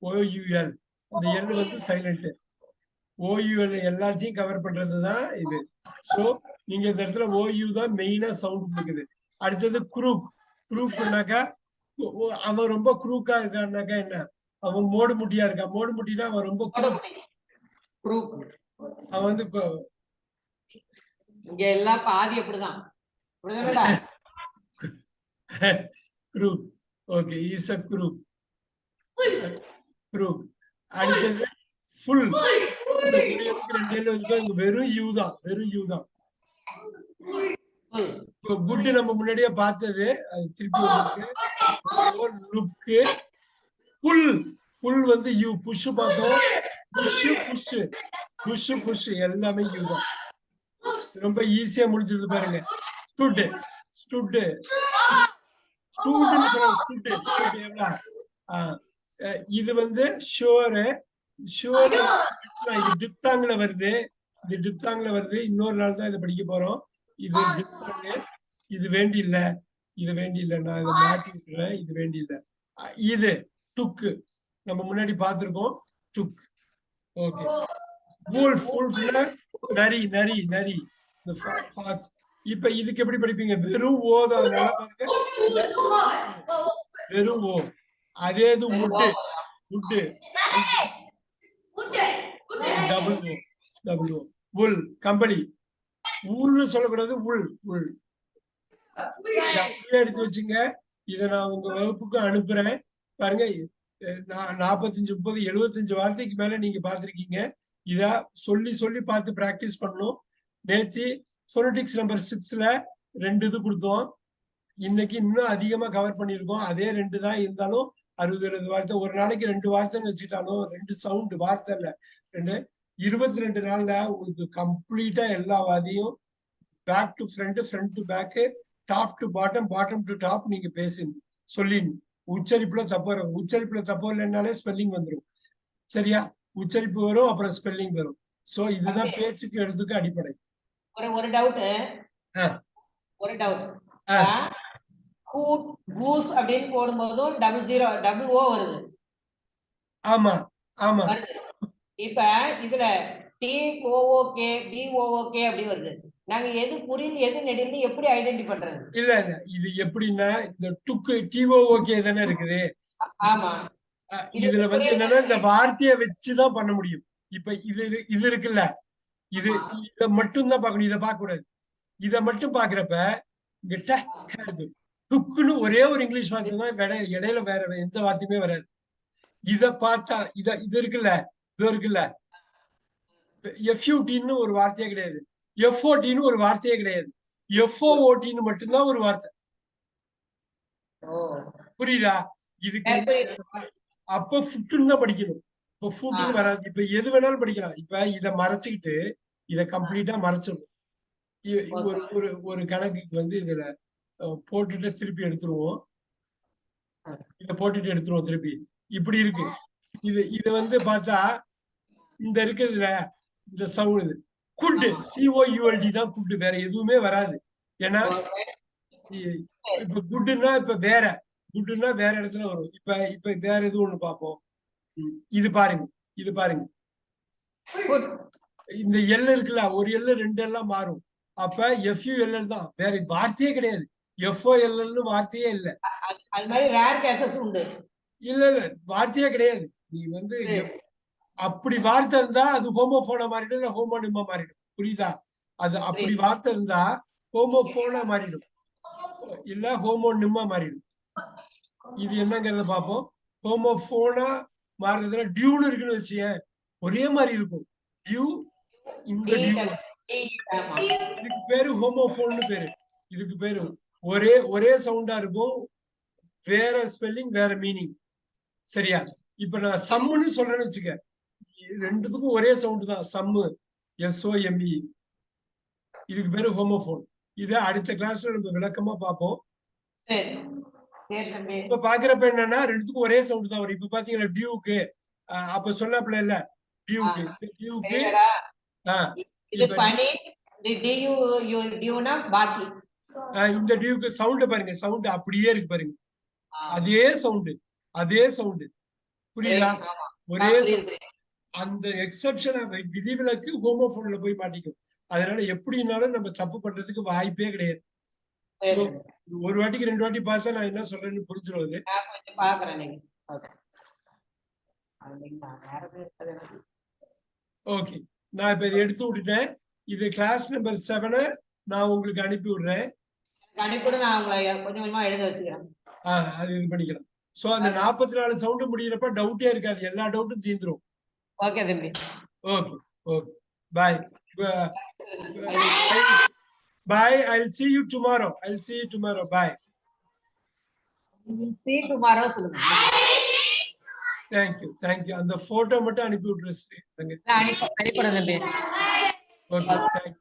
ஓயூஎல். இந்த எல் வந்து சைலண்ட். ஓயூஎல் எல்லாத்தையும் கவர் பண்றதுதான் இது. சோ நீங்க இந்த இடத்துல ஓயூ தான் மெயினா சவுண்ட் கொடுக்குது. அடுத்தது குரூக். குரூக்னாக்கா அவன் ரொம்ப குரூக்கா இருக்கான்னாக்கா என்ன, அவன் மோடு முட்டியா இருக்கான். மோடு முட்டினா அவன் ரொம்ப குரூக். அவன் வந்து இங்க எல்லாம் பாதி அப்படிதான். Crook. Okay, is a crook. Crook. அடுத்தது ஃபுல். வெறும் யூ தான், வெறும் யூ தான். குட் நம்ம முன்னாடியே பார்த்தது, அது திருப்பி லுக்கு. புல், புல் வந்து யூ. புஷ் பார்த்தோம், புஷ் புஷ் புஷ் புஷ் எல்லாமே யூ தான். ரொம்ப ஈஸியா முடிஞ்சது பாருங்க. ஸ்டுட், ஸ்டுட், ஸ்டூட்னு சொல்ல, ஸ்டுட் ஸ்டுட் எவ்வளவு. இது வந்து ஷோர், ஷோர் இது டிப்தாங்ல வருது, இது டிப்தாங்ல வருது. இன்னொரு நாள் தான் இதை படிக்க போறோம். இது டிப்தாங்கு, இது வேண்டி இல்ல, இது வேண்டி இல்ல, நான் இதை மாத்தி விட்டுறேன், இது வேண்டி இல்ல. இது டுக்கு, நம்ம முன்னாடி பார்த்திருக்கோம், டுக். ஓகே. wolf, wolfனா நரி, நரி, நரி. இந்த ஃபாக்ஸ். இப்ப இதுக்கு எப்படி படிப்பீங்க? வெறும் ஓ தான், நல்லா பாருங்க, வெறும் ஓ. அதே இது உட்டு, உட்டு டபுள் ஓ, டபுள் ஓ. உல், கம்பளி. ஊல்னு சொல்லக்கூடாது, உள், உள். அப்படியே எடுத்து வச்சுங்க. இதை நான் உங்க வகுப்புக்கு அனுப்புறேன். பாருங்க, 45, 30, 75 வார்த்தைக்கு மேல நீங்க பார்த்திருக்கீங்க. இத சொல்லி சொல்லி பார்த்து பிராக்டிஸ் பண்ணணும். நேத்தி ஃபோனடிக்ஸ் நம்பர் 6ல 2 இது கொடுத்தோம். இன்னைக்கு இன்னும் அதிகமா கவர் பண்ணியிருக்கோம். அதே 2 தான் இருந்தாலும் 60, 70 வார்த்தை. ஒரு நாளைக்கு 2 வார்த்தைன்னு வச்சுட்டாலும் 2 சவுண்ட், வார்த்தை இல்ல 2, 22 நாள்ல உங்களுக்கு கம்ப்ளீட்டா எல்லா வாதியும் back to front, front to back, top to bottom, bottom to top நீங்க பேசணும், சொல்லிடணும். உச்சரிப்புல தப்பு வரும். உச்சரிப்புல தப்பு இல்லைன்னாலே ஸ்பெல்லிங் வந்துடும். சரியா? உச்சரிப்பு வரும், அப்புறம் ஸ்பெல்லிங் வரும். சோ இதுதான் பேச்சுக்கு எழுதுக்கு அடிப்படை. ஒரு டவுட், ஒரு டவுட். கூஸ் அப்படின்னு போடும்போதும் டபுள் ஓ வருது. ஆமா ஆமா. இப்ப இதுல TOOK, BOOK அப்படி வருது. நாங்க எது குறில் எது நெடில்னு எப்படி ஐடென்டி பண்றது? இல்ல இல்ல, இது எப்படின்னா இந்த டுக்கு TOOK தானே இருக்குது. ஆமா. இதுல வந்து என்னன்னா இந்த வார்த்தையை வச்சுதான் பண்ண முடியும். இப்ப இது இருக்குல்ல, இது இத மட்டும் தான் பார்க்கணும், இதை பார்க்க கூடாது. இத மட்டும் பாக்குறப்ப இங்க டுக்குன்னு ஒரே ஒரு இங்கிலீஷ் வார்த்தை தான் இடையில வேற எந்த வார்த்தையுமே வராது. இத பார்த்தா இது இருக்குல்ல FUTன்னு ஒரு வார்த்தையே கிடையாது, FOTன்னு ஒரு வார்த்தையே கிடையாது, FOOTன்னு மட்டும்தான் ஒரு வார்த்தை. புரியுதா? இதுக்கு அப்ப ஃபுட்டுன்னு தான் படிக்கணும். இப்ப ஃபுட்டுன்னு வராது. இப்ப எது வேணாலும் படிக்கலாம். இப்ப இத மறைச்சுக்கிட்டு இத கம்ப்ளீட்டா மறைச்சிடணும். ஒரு ஒரு ஒரு கணக்குக்கு இதுல போட்டுட்டு திருப்பி எடுத்துருவோம். இத போட்டுட்டு எடுத்துருவோம் திருப்பி. இப்படி இருக்கு. இது பார்த்தா இந்த இருக்குதுல இந்த சவுண்ட் குட் COULD தான் குட், வேற எதுவுமே வராது. ஏன்னா இப்ப குட்னா இப்ப வேற இடத்துல வரும். இப்ப வேற எதுவும் ஒண்ணு பார்ப்போம். இது பாருங்க இந்த எல் இருக்குல்ல, ஒரு எல் 2 எல்லாம் மாறும். அப்ப FULL தான், வேற வார்த்தையே கிடையாது. FOLLன்னு வார்த்தையே இல்ல. அது மாதிரி ரேர் கேசஸ் உண்டு. இல்ல வார்த்தையே கிடையாது. நீ அப்படி வார்த்தை இருந்தா அது ஹோமோபோனா மாறிடும், இல்ல ஹோமோனிமா மாறிடும். புரியுதா? அது அப்படி வார்த்தை இருந்தா ஹோமோபோனா மாறிடும், இல்ல ஹோமோனிமா மாறிடும். இது என்னங்கறத பாப்போம். ஹோமோபோனா மாறுறதுல டியூன்னு இருக்குன்னு வச்சுக்க, ஒரே மாதிரி இருக்கும். டியூ இந்த டியூ, இதுக்கு பேரு ஹோமோபோன்னு பேரு. இதுக்கு பேரு ஒரே சவுண்டா இருக்கும், வேற ஸ்பெல்லிங் வேற மீனிங். சரியா? இப்ப நான் சம்முன்னு சொல்றேன்னு வச்சுக்க, ரெண்டுத்துக்கும் ஒரே சவுண்ட் தான், சம்மு SOME. இதுக்கு பேரு ஹோமோபோன். இத அடுத்த கிளாஸ்ல நம்ம விளக்கமா பார்ப்போம். இப்ப பாக்குறப்ப என்னன்னா ரெண்டுத்துக்கும் ஒரே சவுண்ட் தான் வரும். இப்ப பாத்தீங்கன்னா டியூக்கு அப்ப சொன்னாப்ல இல்ல, டியூக்கு இந்த டியூக்கு சவுண்ட் பாருங்க, சவுண்ட் அப்படியே இருக்கு பாருங்க, அதே சவுண்ட். புரியுதா? ஒரே அந்த எக்ஸெப்ஷன் விதிவிலக்கு ஹோமோபோன்ல போய் மாட்டிக்கும். அதனால எப்படினாலும் நம்ம தப்பு பண்றதுக்கு வாய்ப்பே கிடையாது. ஒரு வாட்டிக்கு 2 வாட்டி பார்த்தா நான் என்ன சொல்றேன்னு புரிஞ்சிருவது. ஓகே, நான் இப்ப இதை எடுத்து விட்டுட்டேன். இது கிளாஸ் நம்பர் 7 நான் உங்களுக்கு அனுப்பி விடுறேன். கொஞ்சம் எழுத வச்சுக்கிறேன். அது இது பண்ணிக்கலாம். சோ அந்த 44 சவுண்ட் முடியறப்ப டவுட்டே இருக்காது, எல்லா டவுட்டும் தீந்துரும். ஓகே தம்பி. Okay. Bye. Bye. I'll see you tomorrow. Bye. See you tomorrow. Thank you. அந்த போட்டோ மட்டும் அனுப்பி விட்டுருங்க. அனுப்பிடுறேன் தம்பி. Okay, thank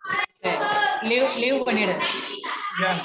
you. லீவ் பண்ணிடு. Yeah.